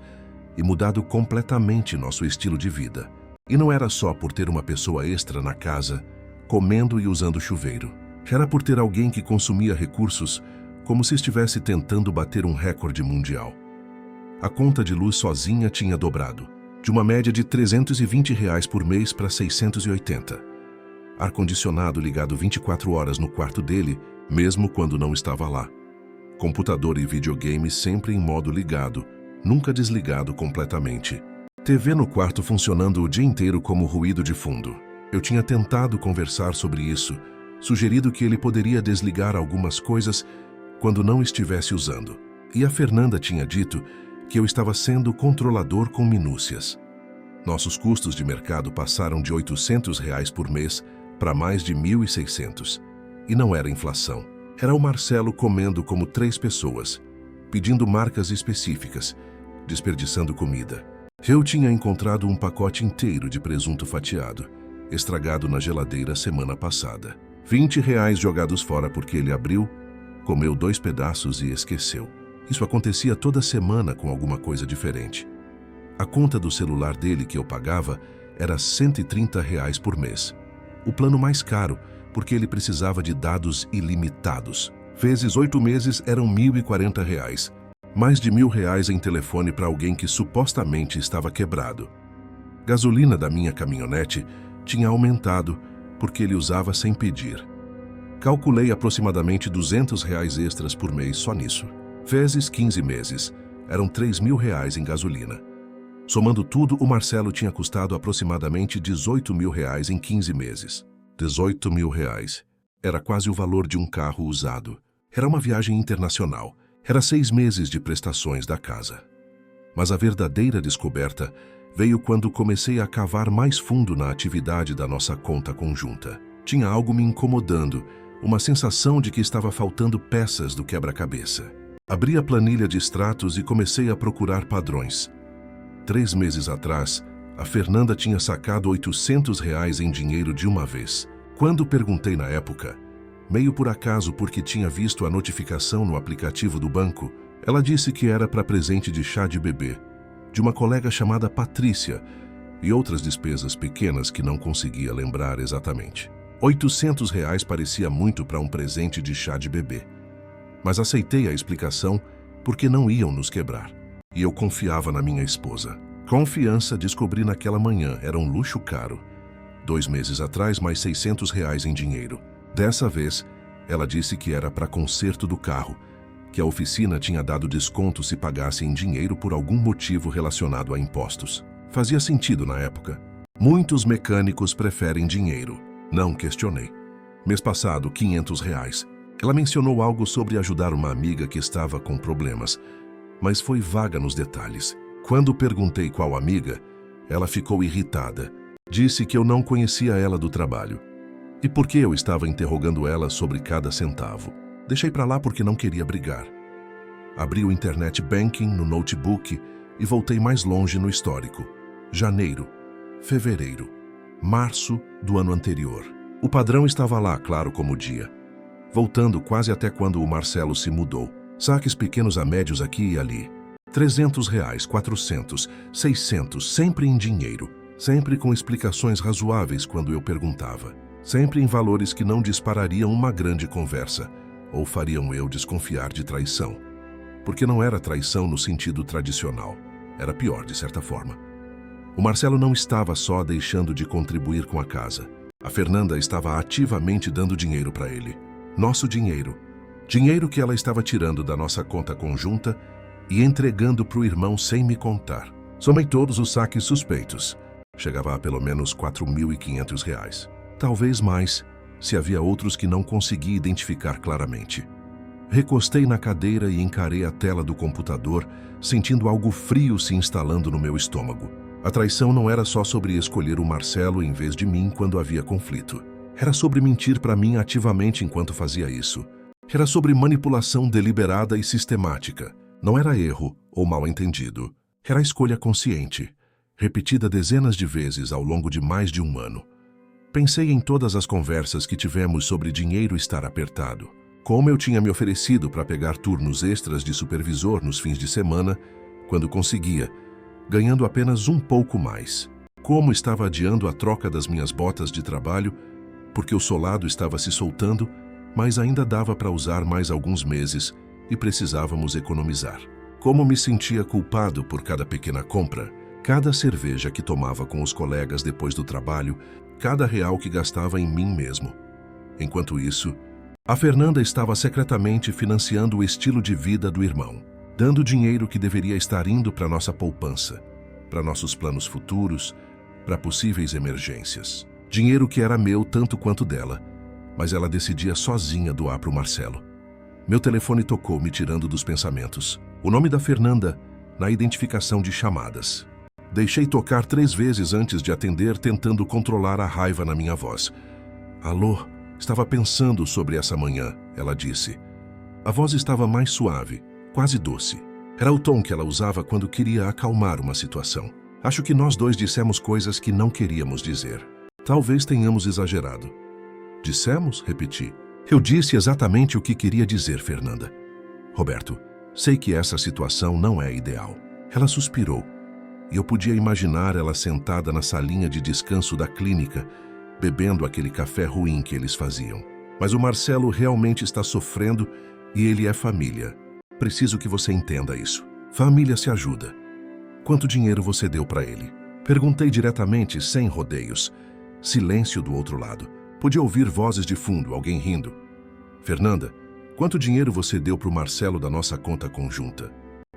e mudado completamente nosso estilo de vida. E não era só por ter uma pessoa extra na casa, comendo e usando chuveiro. Era por ter alguém que consumia recursos como se estivesse tentando bater um recorde mundial. A conta de luz sozinha tinha dobrado, de uma média de R$ 320 por mês para 680. Ar-condicionado ligado 24 horas no quarto dele, mesmo quando não estava lá. Computador e videogame sempre em modo ligado, nunca desligado completamente. TV no quarto funcionando o dia inteiro como ruído de fundo. Eu tinha tentado conversar sobre isso, sugerido que ele poderia desligar algumas coisas quando não estivesse usando. E a Fernanda tinha dito que eu estava sendo controlador com minúcias. Nossos custos de mercado passaram de R$ 800 por mês para mais de 1.600. E não era inflação. Era o Marcelo comendo como 3 pessoas, pedindo marcas específicas, desperdiçando comida. Eu tinha encontrado um pacote inteiro de presunto fatiado, estragado na geladeira semana passada. R$ 20 jogados fora porque ele abriu, comeu 2 pedaços e esqueceu. Isso acontecia toda semana com alguma coisa diferente. A conta do celular dele que eu pagava era R$ 130 por mês. O plano mais caro, porque ele precisava de dados ilimitados. Vezes 8 meses eram R$ 1.040. Mais de R$ 1.000 em telefone para alguém que supostamente estava quebrado. Gasolina da minha caminhonete tinha aumentado porque ele usava sem pedir. Calculei aproximadamente R$ 200 extras por mês só nisso. Vezes 15 meses, eram R$ 3.000 em gasolina. Somando tudo, o Marcelo tinha custado aproximadamente R$ 18.000 em 15 meses. R$ 18.000. Era quase o valor de um carro usado. Era uma viagem internacional. Era 6 meses de prestações da casa. Mas a verdadeira descoberta veio quando comecei a cavar mais fundo na atividade da nossa conta conjunta. Tinha algo me incomodando, uma sensação de que estava faltando peças do quebra-cabeça. Abri a planilha de extratos e comecei a procurar padrões. 3 meses atrás, a Fernanda tinha sacado R$ 800 em dinheiro de uma vez. Quando perguntei na época, meio por acaso porque tinha visto a notificação no aplicativo do banco, ela disse que era para presente de chá de bebê, de uma colega chamada Patrícia, e outras despesas pequenas que não conseguia lembrar exatamente. R$ 800 parecia muito para um presente de chá de bebê. Mas aceitei a explicação porque não iam nos quebrar. E eu confiava na minha esposa. Confiança, descobri naquela manhã, era um luxo caro. 2 meses atrás, mais R$ 600 em dinheiro. Dessa vez, ela disse que era para conserto do carro, que a oficina tinha dado desconto se pagasse em dinheiro por algum motivo relacionado a impostos. Fazia sentido na época. Muitos mecânicos preferem dinheiro. Não questionei. Mês passado, R$ 500. Ela mencionou algo sobre ajudar uma amiga que estava com problemas, mas foi vaga nos detalhes. Quando perguntei qual amiga, ela ficou irritada. Disse que eu não conhecia ela do trabalho. E por que eu estava interrogando ela sobre cada centavo? Deixei para lá porque não queria brigar. Abri o Internet Banking no notebook e voltei mais longe no histórico. Janeiro, fevereiro, março do ano anterior. O padrão estava lá, claro como o dia. Voltando quase até quando o Marcelo se mudou. Saques pequenos a médios aqui e ali. R$ 300, 400, 600, sempre em dinheiro. Sempre com explicações razoáveis quando eu perguntava. Sempre em valores que não disparariam uma grande conversa, ou fariam eu desconfiar de traição. Porque não era traição no sentido tradicional. Era pior, de certa forma. O Marcelo não estava só deixando de contribuir com a casa. A Fernanda estava ativamente dando dinheiro para ele. Nosso dinheiro. Dinheiro que ela estava tirando da nossa conta conjunta e entregando para o irmão sem me contar. Somei todos os saques suspeitos. Chegava a pelo menos R$ 4.500. Talvez mais, se havia outros que não consegui identificar claramente. Recostei na cadeira e encarei a tela do computador, sentindo algo frio se instalando no meu estômago. A traição não era só sobre escolher o Marcelo em vez de mim quando havia conflito. Era sobre mentir para mim ativamente enquanto fazia isso. Era sobre manipulação deliberada e sistemática. Não era erro ou mal-entendido. Era escolha consciente, repetida dezenas de vezes ao longo de mais de um ano. Pensei em todas as conversas que tivemos sobre dinheiro estar apertado. Como eu tinha me oferecido para pegar turnos extras de supervisor nos fins de semana, quando conseguia, ganhando apenas um pouco mais. Como estava adiando a troca das minhas botas de trabalho, porque o solado estava se soltando, mas ainda dava para usar mais alguns meses e precisávamos economizar. Como me sentia culpado por cada pequena compra, cada cerveja que tomava com os colegas depois do trabalho, cada real que gastava em mim mesmo. Enquanto isso, a Fernanda estava secretamente financiando o estilo de vida do irmão, dando dinheiro que deveria estar indo para nossa poupança, para nossos planos futuros, para possíveis emergências. Dinheiro que era meu tanto quanto dela, mas ela decidia sozinha doar para o Marcelo. Meu telefone tocou, me tirando dos pensamentos. O nome da Fernanda na identificação de chamadas. Deixei tocar 3 vezes antes de atender, tentando controlar a raiva na minha voz. Alô, estava pensando sobre essa manhã, ela disse. A voz estava mais suave, quase doce. Era o tom que ela usava quando queria acalmar uma situação. Acho que nós dois dissemos coisas que não queríamos dizer. Talvez tenhamos exagerado. Dissemos? Repeti. Eu disse exatamente o que queria dizer, Fernanda. Roberto, sei que essa situação não é ideal. Ela suspirou, e eu podia imaginar ela sentada na salinha de descanso da clínica, bebendo aquele café ruim que eles faziam. Mas o Marcelo realmente está sofrendo e ele é família. Preciso que você entenda isso. Família se ajuda. Quanto dinheiro você deu para ele? Perguntei diretamente, sem rodeios. Silêncio do outro lado. Podia ouvir vozes de fundo, alguém rindo. Fernanda, quanto dinheiro você deu para o Marcelo da nossa conta conjunta?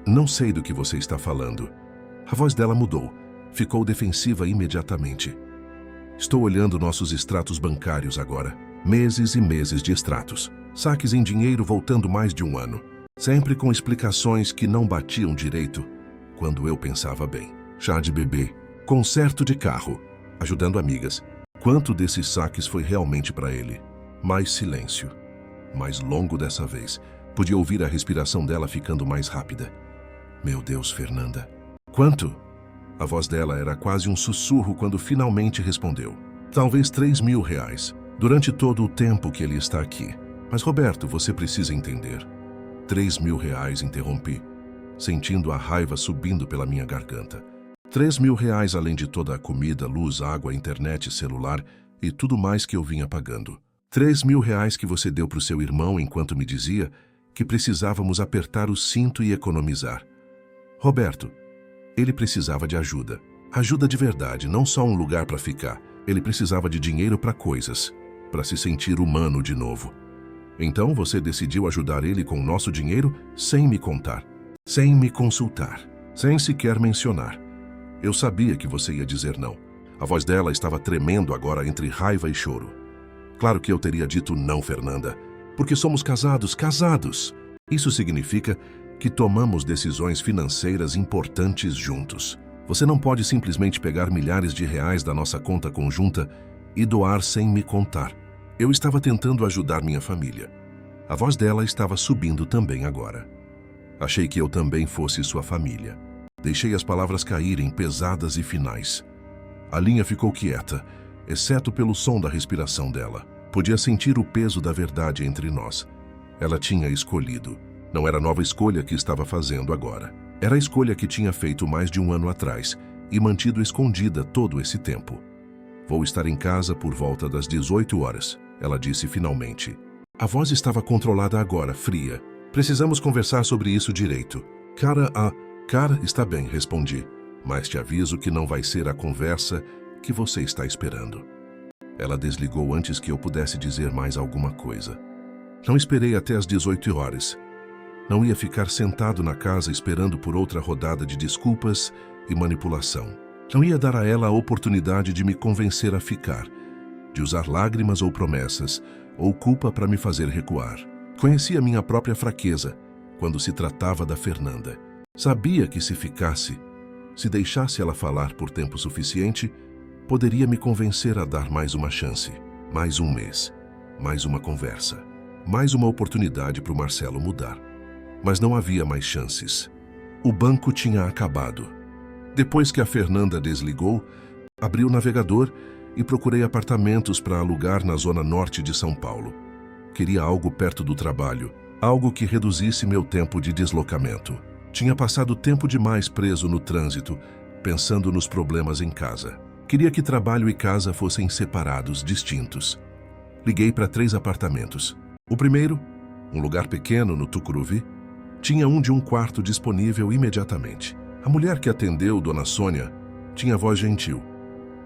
Não sei do que você está falando. A voz dela mudou. Ficou defensiva imediatamente. Estou olhando nossos extratos bancários agora. Meses e meses de extratos. Saques em dinheiro voltando mais de um ano. Sempre com explicações que não batiam direito quando eu pensava bem. Chá de bebê, conserto de carro, ajudando amigas. Quanto desses saques foi realmente para ele? Mais silêncio. Mais longo dessa vez. Podia ouvir a respiração dela ficando mais rápida. Meu Deus, Fernanda. Quanto? A voz dela era quase um sussurro quando finalmente respondeu. Talvez R$3.000, durante todo o tempo que ele está aqui. Mas, Roberto, você precisa entender. R$3.000, interrompi, sentindo a raiva subindo pela minha garganta. R$3.000 além de toda a comida, luz, água, internet, celular e tudo mais que eu vinha pagando. R$3.000 que você deu para o seu irmão enquanto me dizia que precisávamos apertar o cinto e economizar. Roberto, ele precisava de ajuda. Ajuda de verdade, não só um lugar para ficar. Ele precisava de dinheiro para coisas, para se sentir humano de novo. Então você decidiu ajudar ele com o nosso dinheiro sem me contar, sem me consultar, sem sequer mencionar. Eu sabia que você ia dizer não. A voz dela estava tremendo agora entre raiva e choro. Claro que eu teria dito não, Fernanda, porque somos casados. Isso significa que tomamos decisões financeiras importantes juntos. Você não pode simplesmente pegar milhares de reais da nossa conta conjunta e doar sem me contar. Eu estava tentando ajudar minha família. A voz dela estava subindo também agora. Achei que eu também fosse sua família. Deixei as palavras caírem, pesadas e finais. A linha ficou quieta, exceto pelo som da respiração dela. Podia sentir o peso da verdade entre nós. Ela tinha escolhido. Não era nova escolha que estava fazendo agora. Era a escolha que tinha feito mais de um ano atrás e mantido escondida todo esse tempo. Vou estar em casa por volta das 18 horas, ela disse finalmente. A voz estava controlada agora, fria. Precisamos conversar sobre isso direito. Cara, está bem, respondi. Mas te aviso que não vai ser a conversa que você está esperando. Ela desligou antes que eu pudesse dizer mais alguma coisa. Não esperei até as 18 horas. Não ia ficar sentado na casa esperando por outra rodada de desculpas e manipulação. Não ia dar a ela a oportunidade de me convencer a ficar, de usar lágrimas ou promessas, ou culpa para me fazer recuar. Conhecia minha própria fraqueza quando se tratava da Fernanda. Sabia que se ficasse, se deixasse ela falar por tempo suficiente, poderia me convencer a dar mais uma chance, mais um mês, mais uma conversa, mais uma oportunidade para o Marcelo mudar. Mas não havia mais chances. O banco tinha acabado. Depois que a Fernanda desligou, abri o navegador e procurei apartamentos para alugar na zona norte de São Paulo. Queria algo perto do trabalho, algo que reduzisse meu tempo de deslocamento. Tinha passado tempo demais preso no trânsito, pensando nos problemas em casa. Queria que trabalho e casa fossem separados, distintos. Liguei para 3 apartamentos. O primeiro, um lugar pequeno no Tucuruvi, tinha de um quarto disponível imediatamente. A mulher que atendeu, Dona Sônia, tinha voz gentil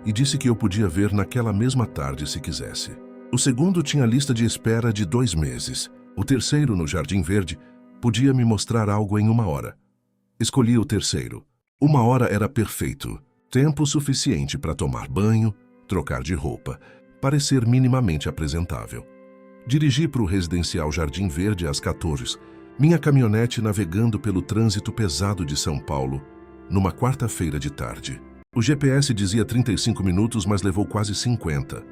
e disse que eu podia ver naquela mesma tarde se quisesse. O segundo tinha lista de espera de 2 meses. O terceiro, no Jardim Verde, podia me mostrar algo em 1 hora. Escolhi o terceiro. 1 hora era perfeito. Tempo suficiente para tomar banho, trocar de roupa, parecer minimamente apresentável. Dirigi para o residencial Jardim Verde às 14, minha caminhonete navegando pelo trânsito pesado de São Paulo, numa quarta-feira de tarde. O GPS dizia 35 minutos, mas levou quase 50.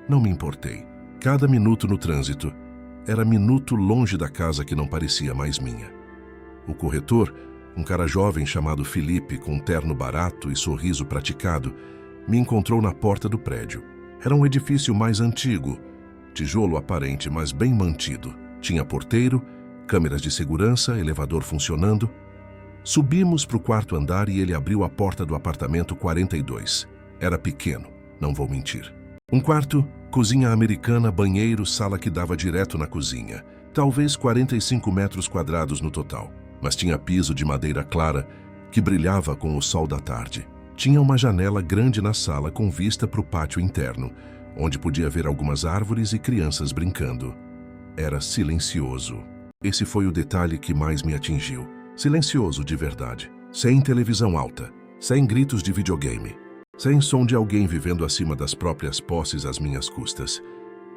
Não me importei. Cada minuto no trânsito era minuto longe da casa que não parecia mais minha. O corretor, um cara jovem chamado Felipe, com um terno barato e sorriso praticado, me encontrou na porta do prédio. Era um edifício mais antigo, tijolo aparente, mas bem mantido. Tinha porteiro, câmeras de segurança, elevador funcionando. Subimos para o 4º andar e ele abriu a porta do apartamento 42. Era pequeno, não vou mentir. Um quarto, cozinha americana, banheiro, sala que dava direto na cozinha. Talvez 45 metros quadrados no total, mas tinha piso de madeira clara que brilhava com o sol da tarde. Tinha uma janela grande na sala com vista para o pátio interno, onde podia ver algumas árvores e crianças brincando. Era silencioso. Esse foi o detalhe que mais me atingiu. Silencioso de verdade. Sem televisão alta, sem gritos de videogame, sem som de alguém vivendo acima das próprias posses às minhas custas.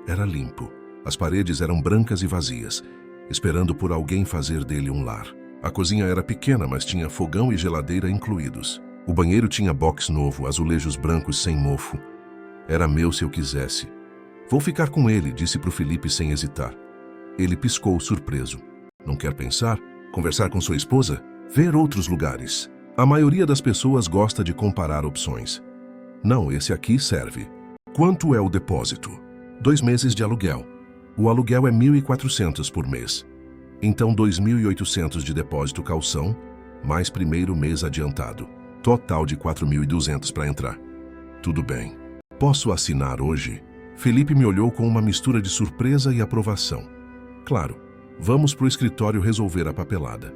Era limpo. As paredes eram brancas e vazias, esperando por alguém fazer dele um lar. A cozinha era pequena, mas tinha fogão e geladeira incluídos. O banheiro tinha box novo, azulejos brancos sem mofo. Era meu se eu quisesse. Vou ficar com ele, disse pro Felipe sem hesitar. Ele piscou surpreso. Não quer pensar? Conversar com sua esposa? Ver outros lugares? A maioria das pessoas gosta de comparar opções. Não, esse aqui serve. Quanto é o depósito? 2 meses de aluguel. O aluguel é 1.400 por mês. Então 2.800 de depósito calção, mais primeiro mês adiantado. Total de 4.200 para entrar. Tudo bem. Posso assinar hoje? Felipe me olhou com uma mistura de surpresa e aprovação. Claro, vamos para o escritório resolver a papelada.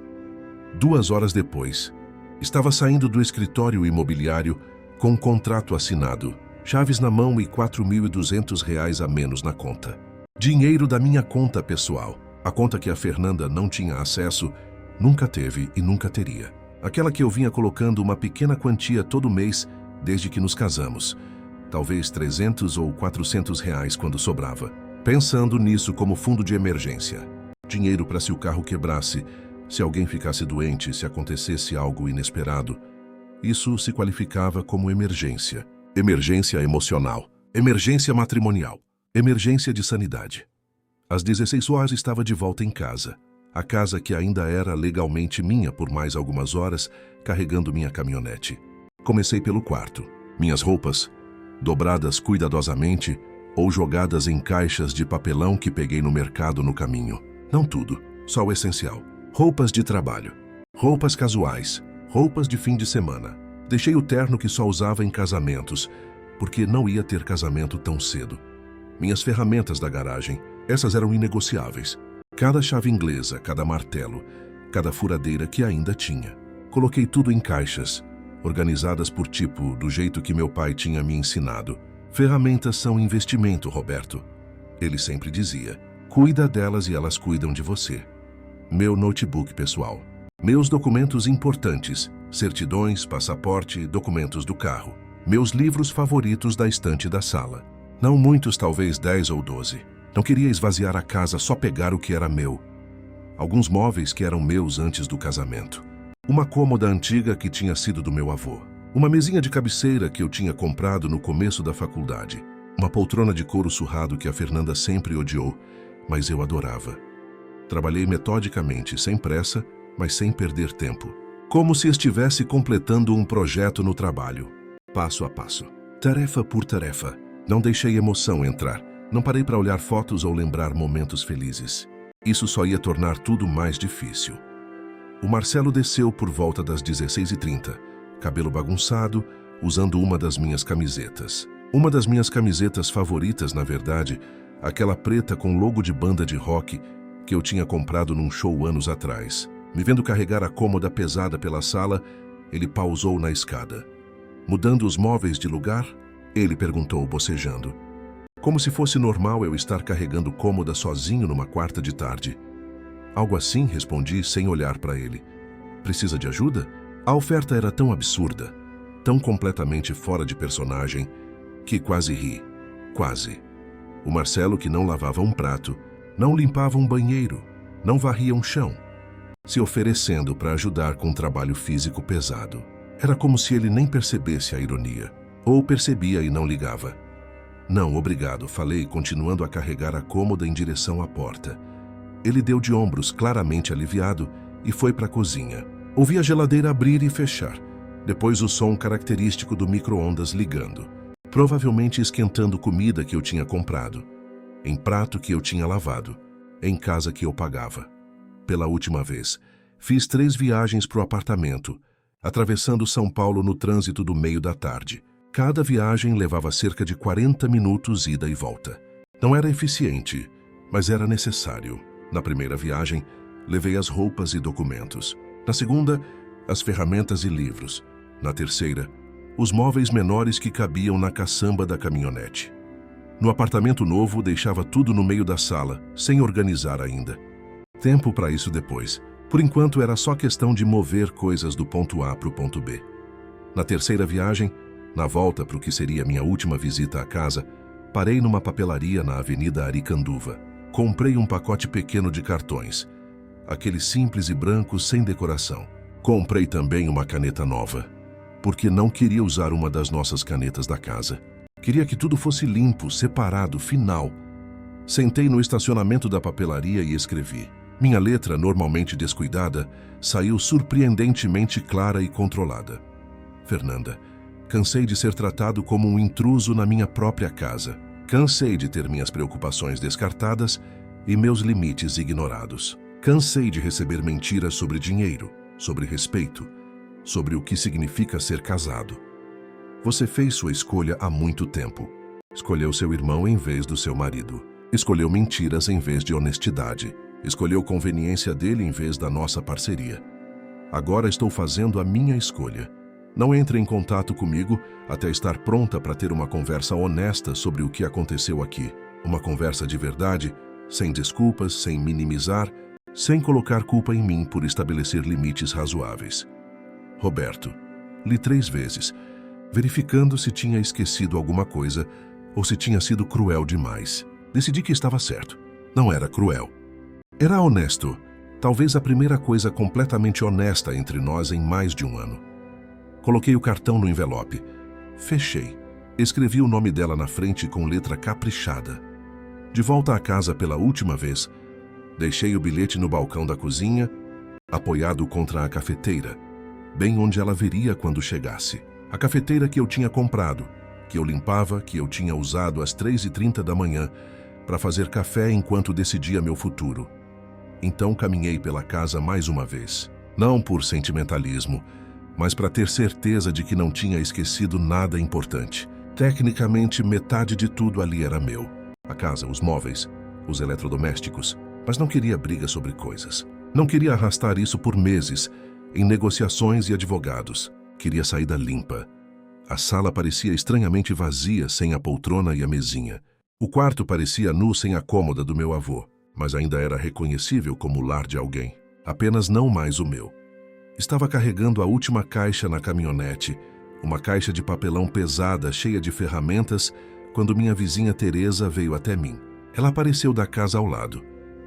2 horas depois, estava saindo do escritório imobiliário com um contrato assinado, chaves na mão e R$ 4.200 a menos na conta. Dinheiro da minha conta pessoal. A conta que a Fernanda não tinha acesso, nunca teve e nunca teria. Aquela que eu vinha colocando uma pequena quantia todo mês desde que nos casamos. Talvez 300 ou 400 reais quando sobrava. Pensando nisso como fundo de emergência. Dinheiro para se o carro quebrasse, se alguém ficasse doente, se acontecesse algo inesperado. Isso se qualificava como emergência. Emergência emocional. Emergência matrimonial. Emergência de sanidade. Às 16 horas estava de volta em casa. A casa que ainda era legalmente minha por mais algumas horas, carregando minha caminhonete. Comecei pelo quarto. Minhas roupas, dobradas cuidadosamente ou jogadas em caixas de papelão que peguei no mercado no caminho. Não tudo, só o essencial. Roupas de trabalho, roupas casuais, roupas de fim de semana. Deixei o terno que só usava em casamentos, porque não ia ter casamento tão cedo. Minhas ferramentas da garagem, essas eram inegociáveis. Cada chave inglesa, cada martelo, cada furadeira que ainda tinha. Coloquei tudo em caixas, organizadas por tipo, do jeito que meu pai tinha me ensinado. Ferramentas são investimento, Roberto. Ele sempre dizia, cuida delas e elas cuidam de você. Meu notebook pessoal. Meus documentos importantes, certidões, passaporte, documentos do carro. Meus livros favoritos da estante da sala. Não muitos, talvez 10 ou 12. Não queria esvaziar a casa, só pegar o que era meu. Alguns móveis que eram meus antes do casamento. Uma cômoda antiga que tinha sido do meu avô. Uma mesinha de cabeceira que eu tinha comprado no começo da faculdade. Uma poltrona de couro surrado que a Fernanda sempre odiou, mas eu adorava. Trabalhei metodicamente, sem pressa, mas sem perder tempo. Como se estivesse completando um projeto no trabalho. Passo a passo. Tarefa por tarefa. Não deixei emoção entrar. Não parei para olhar fotos ou lembrar momentos felizes. Isso só ia tornar tudo mais difícil. O Marcelo desceu por volta das 16h30, cabelo bagunçado, usando uma das minhas camisetas. Uma das minhas camisetas favoritas, na verdade, aquela preta com logo de banda de rock que eu tinha comprado num show anos atrás. Me vendo carregar a cômoda pesada pela sala, ele pausou na escada. Mudando os móveis de lugar, ele perguntou, bocejando. Como se fosse normal eu estar carregando cômoda sozinho numa quarta de tarde. Algo assim, respondi sem olhar para ele. Precisa de ajuda? A oferta era tão absurda, tão completamente fora de personagem, que quase ri. Quase. O Marcelo, que não lavava um prato, não limpava um banheiro, não varria um chão, se oferecendo para ajudar com um trabalho físico pesado. Era como se ele nem percebesse a ironia. Ou percebia e não ligava. Não, obrigado, falei, continuando a carregar a cômoda em direção à porta. Ele deu de ombros, claramente aliviado, e foi para a cozinha. Ouvi a geladeira abrir e fechar. Depois o som característico do micro-ondas ligando. Provavelmente esquentando comida que eu tinha comprado. Em prato que eu tinha lavado. Em casa que eu pagava. Pela última vez, fiz 3 viagens para o apartamento, atravessando São Paulo no trânsito do meio da tarde. Cada viagem levava cerca de 40 minutos ida e volta. Não era eficiente, mas era necessário. Na primeira viagem, levei as roupas e documentos. Na segunda, as ferramentas e livros. Na terceira, os móveis menores que cabiam na caçamba da caminhonete. No apartamento novo, deixava tudo no meio da sala, sem organizar ainda. Tempo para isso depois. Por enquanto, era só questão de mover coisas do ponto A para o ponto B. Na terceira viagem, na volta para o que seria minha última visita à casa, parei numa papelaria na Avenida Aricanduva. Comprei um pacote pequeno de cartões, aqueles simples e brancos sem decoração. Comprei também uma caneta nova, porque não queria usar uma das nossas canetas da casa. Queria que tudo fosse limpo, separado, final. Sentei no estacionamento da papelaria e escrevi. Minha letra, normalmente descuidada, saiu surpreendentemente clara e controlada. Fernanda, cansei de ser tratado como um intruso na minha própria casa. Cansei de ter minhas preocupações descartadas e meus limites ignorados. Cansei de receber mentiras sobre dinheiro, sobre respeito, sobre o que significa ser casado. Você fez sua escolha há muito tempo. Escolheu seu irmão em vez do seu marido. Escolheu mentiras em vez de honestidade. Escolheu conveniência dele em vez da nossa parceria. Agora estou fazendo a minha escolha. Não entre em contato comigo até estar pronta para ter uma conversa honesta sobre o que aconteceu aqui. Uma conversa de verdade, sem desculpas, sem minimizar, sem colocar culpa em mim por estabelecer limites razoáveis. Roberto. Li 3 vezes, verificando se tinha esquecido alguma coisa ou se tinha sido cruel demais. Decidi que estava certo. Não era cruel. Era honesto. Talvez a primeira coisa completamente honesta entre nós em mais de um ano. Coloquei o cartão no envelope. Fechei. Escrevi o nome dela na frente com letra caprichada. De volta à casa pela última vez, deixei o bilhete no balcão da cozinha, apoiado contra a cafeteira, bem onde ela veria quando chegasse. A cafeteira que eu tinha comprado, que eu limpava, que eu tinha usado às 3h30 da manhã para fazer café enquanto decidia meu futuro. Então caminhei pela casa mais uma vez. Não por sentimentalismo, mas para ter certeza de que não tinha esquecido nada importante. Tecnicamente, metade de tudo ali era meu. A casa, os móveis, os eletrodomésticos. Mas não queria briga sobre coisas. Não queria arrastar isso por meses, em negociações e advogados. Queria saída limpa. A sala parecia estranhamente vazia sem a poltrona e a mesinha. O quarto parecia nu sem a cômoda do meu avô, mas ainda era reconhecível como o lar de alguém. Apenas não mais o meu. Estava carregando a última caixa na caminhonete, uma caixa de papelão pesada cheia de ferramentas, quando minha vizinha Teresa veio até mim. Ela apareceu da casa ao lado,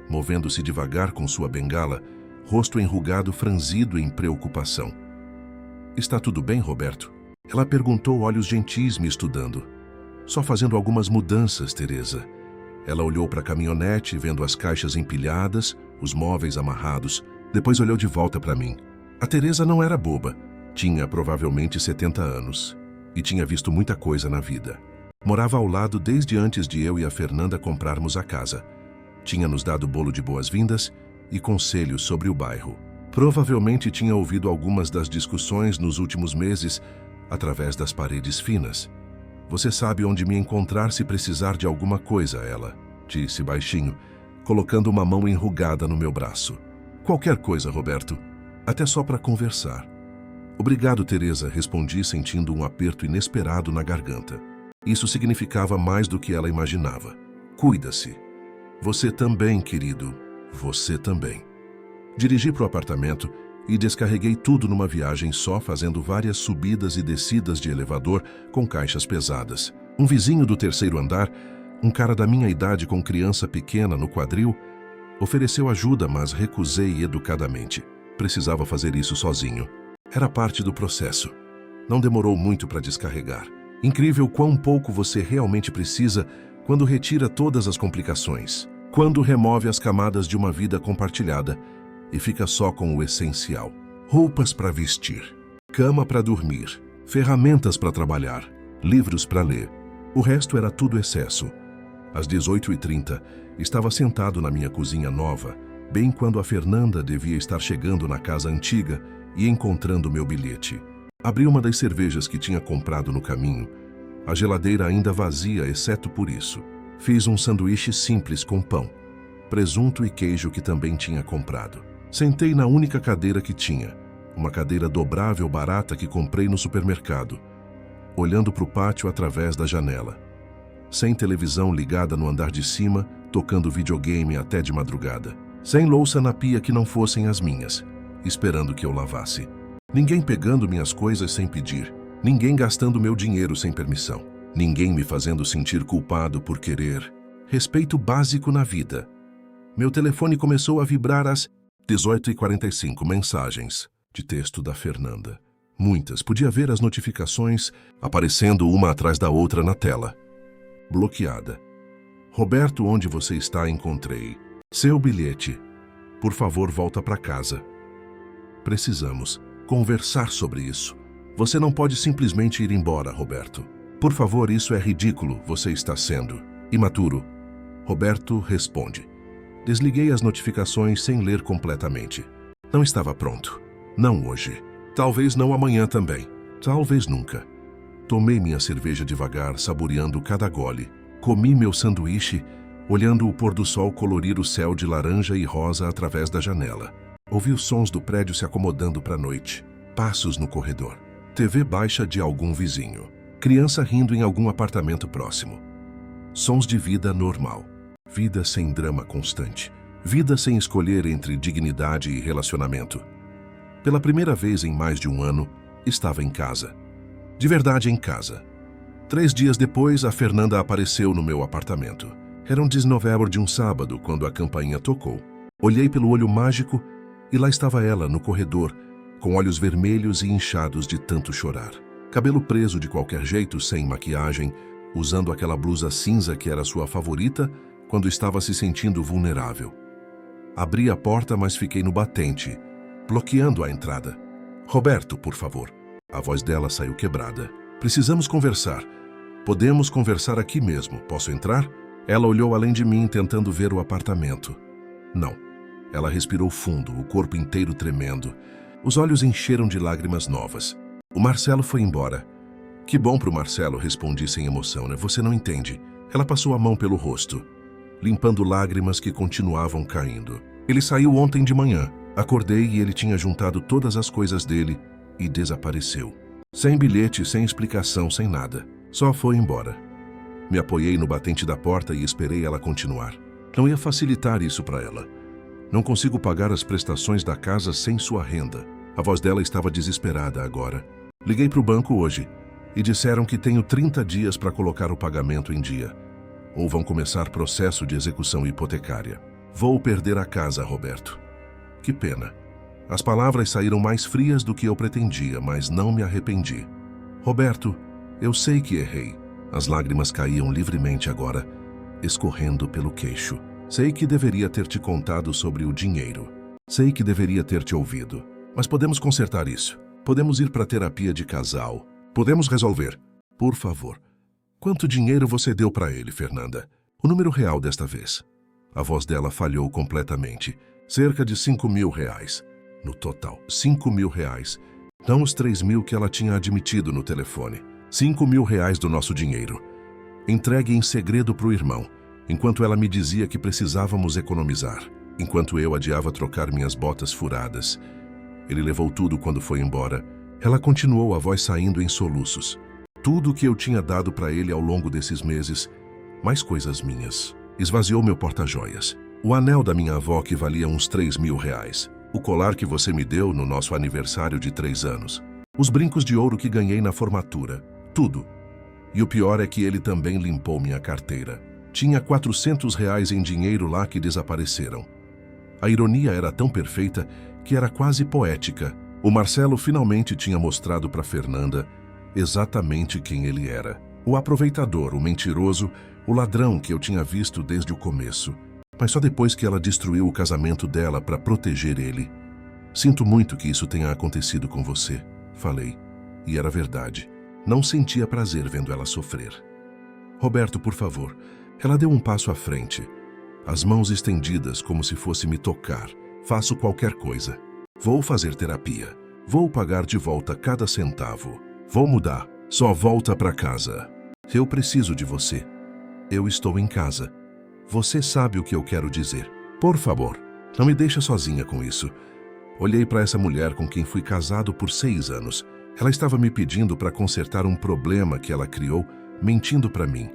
movendo-se devagar com sua bengala, rosto enrugado, franzido em preocupação. Está tudo bem, Roberto? Ela perguntou, olhos gentis me estudando. Só fazendo algumas mudanças, Teresa. Ela olhou para a caminhonete, vendo as caixas empilhadas, os móveis amarrados. Depois olhou de volta para mim. A Teresa não era boba. Tinha provavelmente 70 anos. E tinha visto muita coisa na vida. Morava ao lado desde antes de eu e a Fernanda comprarmos a casa. Tinha nos dado bolo de boas-vindas e conselhos sobre o bairro. Provavelmente tinha ouvido algumas das discussões nos últimos meses através das paredes finas. Você sabe onde me encontrar se precisar de alguma coisa, ela disse baixinho, colocando uma mão enrugada no meu braço. Qualquer coisa, Roberto. Até só para conversar. Obrigado, Teresa, respondi sentindo um aperto inesperado na garganta. Isso significava mais do que ela imaginava. Cuida-se. Você também, querido. Você também. Dirigi para o apartamento e descarreguei tudo numa viagem só, fazendo várias subidas e descidas de elevador com caixas pesadas. Um vizinho do terceiro andar, um cara da minha idade com criança pequena no quadril, ofereceu ajuda, mas recusei educadamente. Precisava fazer isso sozinho. Era parte do processo. Não demorou muito para descarregar. Incrível quão pouco você realmente precisa quando retira todas as complicações, quando remove as camadas de uma vida compartilhada e fica só com o essencial. Roupas para vestir, cama para dormir, ferramentas para trabalhar, livros para ler. O resto era tudo excesso. Às 18h30, estava sentado na minha cozinha nova, bem quando a Fernanda devia estar chegando na casa antiga e encontrando meu bilhete. Abri uma das cervejas que tinha comprado no caminho, a geladeira ainda vazia, exceto por isso. Fiz um sanduíche simples com pão, presunto e queijo que também tinha comprado. Sentei na única cadeira que tinha, uma cadeira dobrável barata que comprei no supermercado, olhando para o pátio através da janela. Sem televisão ligada no andar de cima, tocando videogame até de madrugada. Sem louça na pia que não fossem as minhas, esperando que eu lavasse. Ninguém pegando minhas coisas sem pedir. Ninguém gastando meu dinheiro sem permissão. Ninguém me fazendo sentir culpado por querer. Respeito básico na vida. Meu telefone começou a vibrar às 18h45, mensagens de texto da Fernanda. Muitas, podia ver as notificações aparecendo uma atrás da outra na tela. Bloqueada. Roberto, onde você está? Encontrei. Seu bilhete. Por favor, volta para casa. Precisamos conversar sobre isso. Você não pode simplesmente ir embora, Roberto. Por favor, isso é ridículo. Você está sendo imaturo. Roberto responde. Desliguei as notificações sem ler completamente. Não estava pronto. Não hoje. Talvez não amanhã também. Talvez nunca. Tomei minha cerveja devagar, saboreando cada gole. Comi meu sanduíche, olhando o pôr do sol colorir o céu de laranja e rosa através da janela. Ouvi os sons do prédio se acomodando para a noite. Passos no corredor. TV baixa de algum vizinho. Criança rindo em algum apartamento próximo. Sons de vida normal. Vida sem drama constante. Vida sem escolher entre dignidade e relacionamento. Pela primeira vez em mais de um ano, estava em casa. De verdade em casa. 3 dias depois, a Fernanda apareceu no meu apartamento. Era um 19 de um sábado, quando a campainha tocou. Olhei pelo olho mágico e lá estava ela, no corredor, com olhos vermelhos e inchados de tanto chorar. Cabelo preso de qualquer jeito, sem maquiagem, usando aquela blusa cinza que era sua favorita quando estava se sentindo vulnerável. Abri a porta, mas fiquei no batente, bloqueando a entrada. Roberto, por favor. A voz dela saiu quebrada. Precisamos conversar. Podemos conversar aqui mesmo. Posso entrar? Ela olhou além de mim, tentando ver o apartamento. Não. Ela respirou fundo, o corpo inteiro tremendo. Os olhos encheram de lágrimas novas. O Marcelo foi embora. Que bom pro Marcelo, respondi sem emoção, né? Você não entende. Ela passou a mão pelo rosto, limpando lágrimas que continuavam caindo. Ele saiu ontem de manhã. Acordei e ele tinha juntado todas as coisas dele e desapareceu. Sem bilhete, sem explicação, sem nada. Só foi embora. Me apoiei no batente da porta e esperei ela continuar. Não ia facilitar isso para ela. Não consigo pagar as prestações da casa sem sua renda. A voz dela estava desesperada agora. Liguei para o banco hoje e disseram que tenho 30 dias para colocar o pagamento em dia. ou vão começar processo de execução hipotecária. Vou perder a casa, Roberto. Que pena. As palavras saíram mais frias do que eu pretendia, mas não me arrependi. Roberto, eu sei que errei. As lágrimas caíam livremente agora, escorrendo pelo queixo. Sei que deveria ter te contado sobre o dinheiro. Sei que deveria ter te ouvido. Mas podemos consertar isso. Podemos ir para terapia de casal. Podemos resolver. Por favor. Quanto dinheiro você deu para ele, Fernanda? O número real desta vez. A voz dela falhou completamente. Cerca de 5 mil reais. No total, 5 mil reais. Não os 3 mil que ela tinha admitido no telefone. 5 mil reais do nosso dinheiro. Entregue em segredo para o irmão, enquanto ela me dizia que precisávamos economizar. Enquanto eu adiava trocar minhas botas furadas. Ele levou tudo quando foi embora. Ela continuou, a voz saindo em soluços. Tudo o que eu tinha dado para ele ao longo desses meses, mais coisas minhas. Esvaziou meu porta-joias. O anel da minha avó que valia uns 3 mil reais. O colar que você me deu no nosso aniversário de 3 anos. Os brincos de ouro que ganhei na formatura. Tudo. E o pior é que ele também limpou minha carteira. Tinha 400 reais em dinheiro lá que desapareceram. A ironia era tão perfeita que era quase poética. O Marcelo finalmente tinha mostrado para Fernanda exatamente quem ele era. O aproveitador, o mentiroso, o ladrão que eu tinha visto desde o começo. Mas só depois que ela destruiu o casamento dela para proteger ele. Sinto muito que isso tenha acontecido com você, falei. E era verdade. Não sentia prazer vendo ela sofrer. Roberto, por favor. Ela deu um passo à frente. As mãos estendidas como se fosse me tocar. Faço qualquer coisa. Vou fazer terapia. Vou pagar de volta cada centavo. Vou mudar. Só volta para casa. Eu preciso de você. Eu estou em casa. Você sabe o que eu quero dizer. Por favor, não me deixe sozinha com isso. Olhei para essa mulher com quem fui casado por 6 anos. Ela estava me pedindo para consertar um problema que ela criou, mentindo para mim.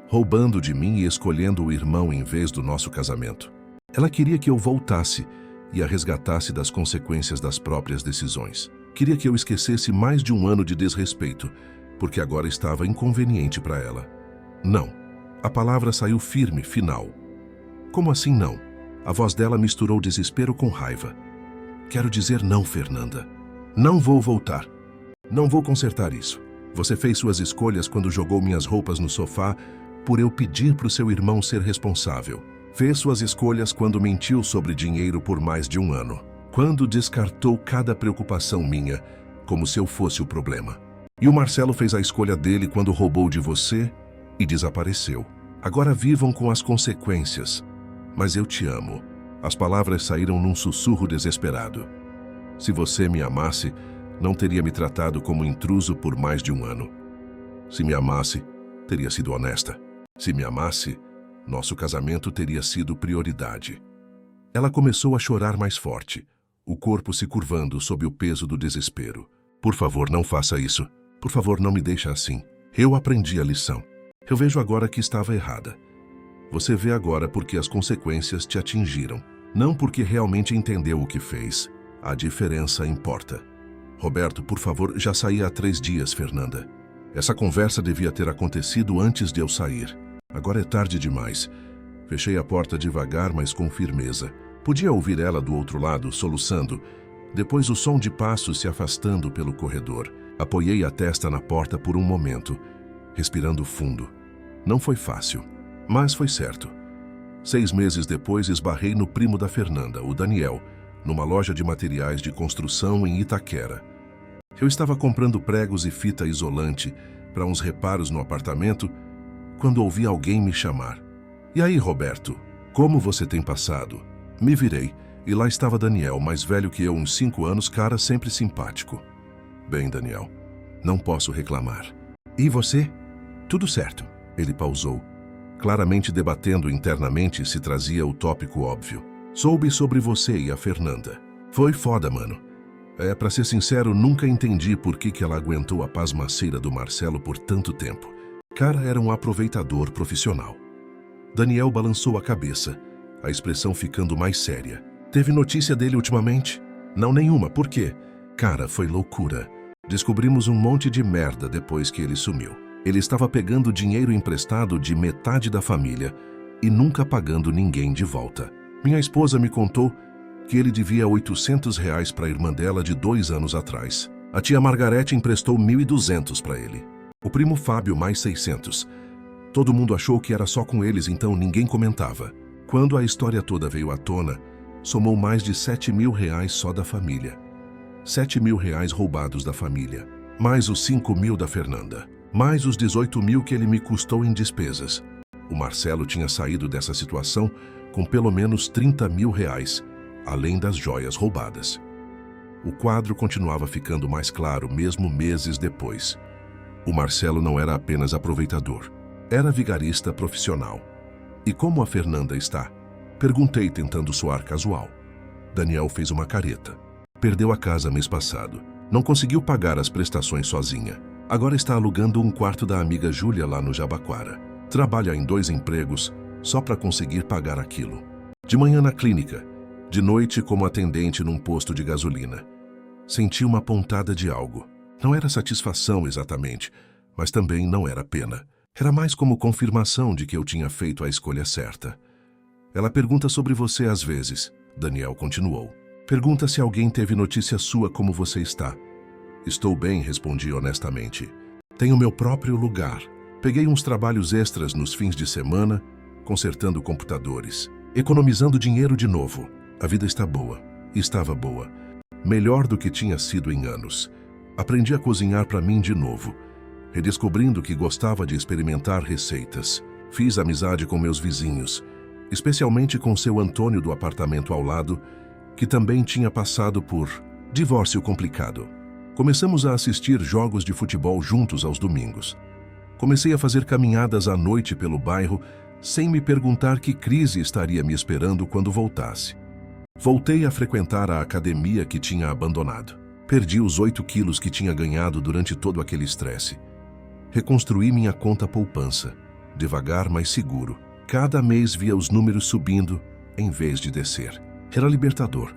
Roubando de mim e escolhendo o irmão em vez do nosso casamento. Ela queria que eu voltasse e a resgatasse das consequências das próprias decisões. Queria que eu esquecesse mais de 1 ano de desrespeito, porque agora estava inconveniente para ela. Não. A palavra saiu firme, final. Como assim não? A voz dela misturou desespero com raiva. Quero dizer não, Fernanda. Não vou voltar. Não vou consertar isso. Você fez suas escolhas quando jogou minhas roupas no sofá por eu pedir para o seu irmão ser responsável. Fez suas escolhas quando mentiu sobre dinheiro por mais de 1 ano. Quando descartou cada preocupação minha, como se eu fosse o problema. E o Marcelo fez a escolha dele quando roubou de você e desapareceu. Agora vivam com as consequências. Mas eu te amo. As palavras saíram num sussurro desesperado. Se você me amasse, não teria me tratado como intruso por mais de 1 ano. Se me amasse, teria sido honesta. Se me amasse, nosso casamento teria sido prioridade. Ela começou a chorar mais forte, o corpo se curvando sob o peso do desespero. Por favor, não faça isso. Por favor, não me deixe assim. Eu aprendi a lição. Eu vejo agora que estava errada. Você vê agora porque as consequências te atingiram, não porque realmente entendeu o que fez. A diferença importa. Roberto, por favor, já saí há 3 dias, Fernanda. Essa conversa devia ter acontecido antes de eu sair. Agora é tarde demais. Fechei a porta devagar, mas com firmeza. Podia ouvir ela do outro lado, soluçando. Depois o som de passos se afastando pelo corredor. Apoiei a testa na porta por um momento, respirando fundo. Não foi fácil, mas foi certo. 6 meses depois, esbarrei no primo da Fernanda, o Daniel, numa loja de materiais de construção em Itaquera. Eu estava comprando pregos e fita isolante para uns reparos no apartamento, quando ouvi alguém me chamar. E aí, Roberto, como você tem passado? Me virei, e lá estava Daniel, mais velho que eu, uns 5 anos, cara sempre simpático. Bem, Daniel, não posso reclamar. E você? Tudo certo. Ele pausou, claramente debatendo internamente se trazia o tópico óbvio. Soube sobre você e a Fernanda. Foi foda, mano. Pra ser sincero, nunca entendi por que ela aguentou a pasmaceira do Marcelo por tanto tempo. Cara era um aproveitador profissional. Daniel balançou a cabeça, a expressão ficando mais séria. Teve notícia dele ultimamente? Não, nenhuma. Por quê? Cara, foi loucura. Descobrimos um monte de merda depois que ele sumiu. Ele estava pegando dinheiro emprestado de metade da família e nunca pagando ninguém de volta. Minha esposa me contou que ele devia R$ 800 para a irmã dela de 2 anos atrás. A tia Margarete emprestou 1.200 para ele. O primo Fábio mais 600. Todo mundo achou que era só com eles, então ninguém comentava. Quando a história toda veio à tona, somou mais de R$ 7.000 só da família. R$ 7.000 roubados da família. Mais os 5.000 da Fernanda. Mais os 18.000 que ele me custou em despesas. O Marcelo tinha saído dessa situação com pelo menos R$ 30.000, além das joias roubadas. O quadro continuava ficando mais claro mesmo meses depois. O Marcelo não era apenas aproveitador. Era vigarista profissional. E como a Fernanda está? Perguntei tentando soar casual. Daniel fez uma careta. Perdeu a casa mês passado. Não conseguiu pagar as prestações sozinha. Agora está alugando um quarto da amiga Júlia lá no Jabaquara. Trabalha em 2 empregos só para conseguir pagar aquilo. De manhã na clínica, de noite como atendente num posto de gasolina. Senti uma pontada de algo. Não era satisfação exatamente, mas também não era pena. Era mais como confirmação de que eu tinha feito a escolha certa. Ela pergunta sobre você às vezes, Daniel continuou. Pergunta se alguém teve notícia sua como você está. Estou bem, respondi honestamente. Tenho meu próprio lugar. Peguei uns trabalhos extras nos fins de semana, consertando computadores, economizando dinheiro de novo. A vida está boa. Estava boa. Melhor do que tinha sido em anos. Aprendi a cozinhar para mim de novo, redescobrindo que gostava de experimentar receitas. Fiz amizade com meus vizinhos, especialmente com seu Antônio do apartamento ao lado, que também tinha passado por divórcio complicado. Começamos a assistir jogos de futebol juntos aos domingos. Comecei a fazer caminhadas à noite pelo bairro, sem me perguntar que crise estaria me esperando quando voltasse. Voltei a frequentar a academia que tinha abandonado. Perdi os 8 quilos que tinha ganhado durante todo aquele estresse. Reconstruí minha conta poupança, devagar, mas seguro. Cada mês via os números subindo, em vez de descer. Era libertador.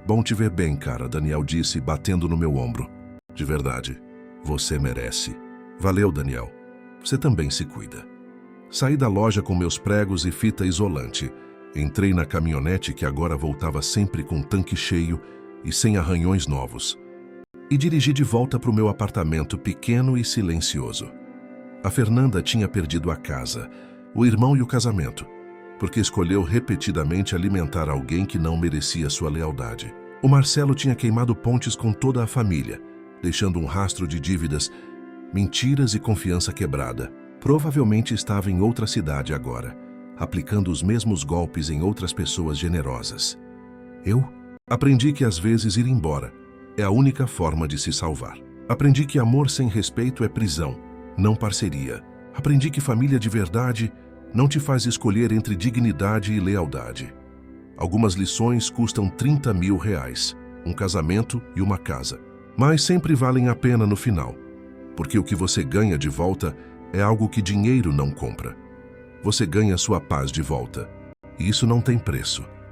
Bom te ver bem, cara, Daniel disse, batendo no meu ombro. De verdade, você merece. Valeu, Daniel. Você também se cuida. Saí da loja com meus pregos e fita isolante. Entrei na caminhonete que agora voltava sempre com tanque cheio e sem arranhões novos. E dirigi de volta para o meu apartamento pequeno e silencioso. A Fernanda tinha perdido a casa, o irmão e o casamento, porque escolheu repetidamente alimentar alguém que não merecia sua lealdade. O Marcelo tinha queimado pontes com toda a família, deixando um rastro de dívidas, mentiras e confiança quebrada. Provavelmente estava em outra cidade agora, aplicando os mesmos golpes em outras pessoas generosas. Eu aprendi que às vezes ir embora é a única forma de se salvar. Aprendi que amor sem respeito é prisão, não parceria. Aprendi que família de verdade não te faz escolher entre dignidade e lealdade. Algumas lições custam R$ 30.000, um casamento e uma casa. Mas sempre valem a pena no final, porque o que você ganha de volta é algo que dinheiro não compra. Você ganha sua paz de volta, e isso não tem preço.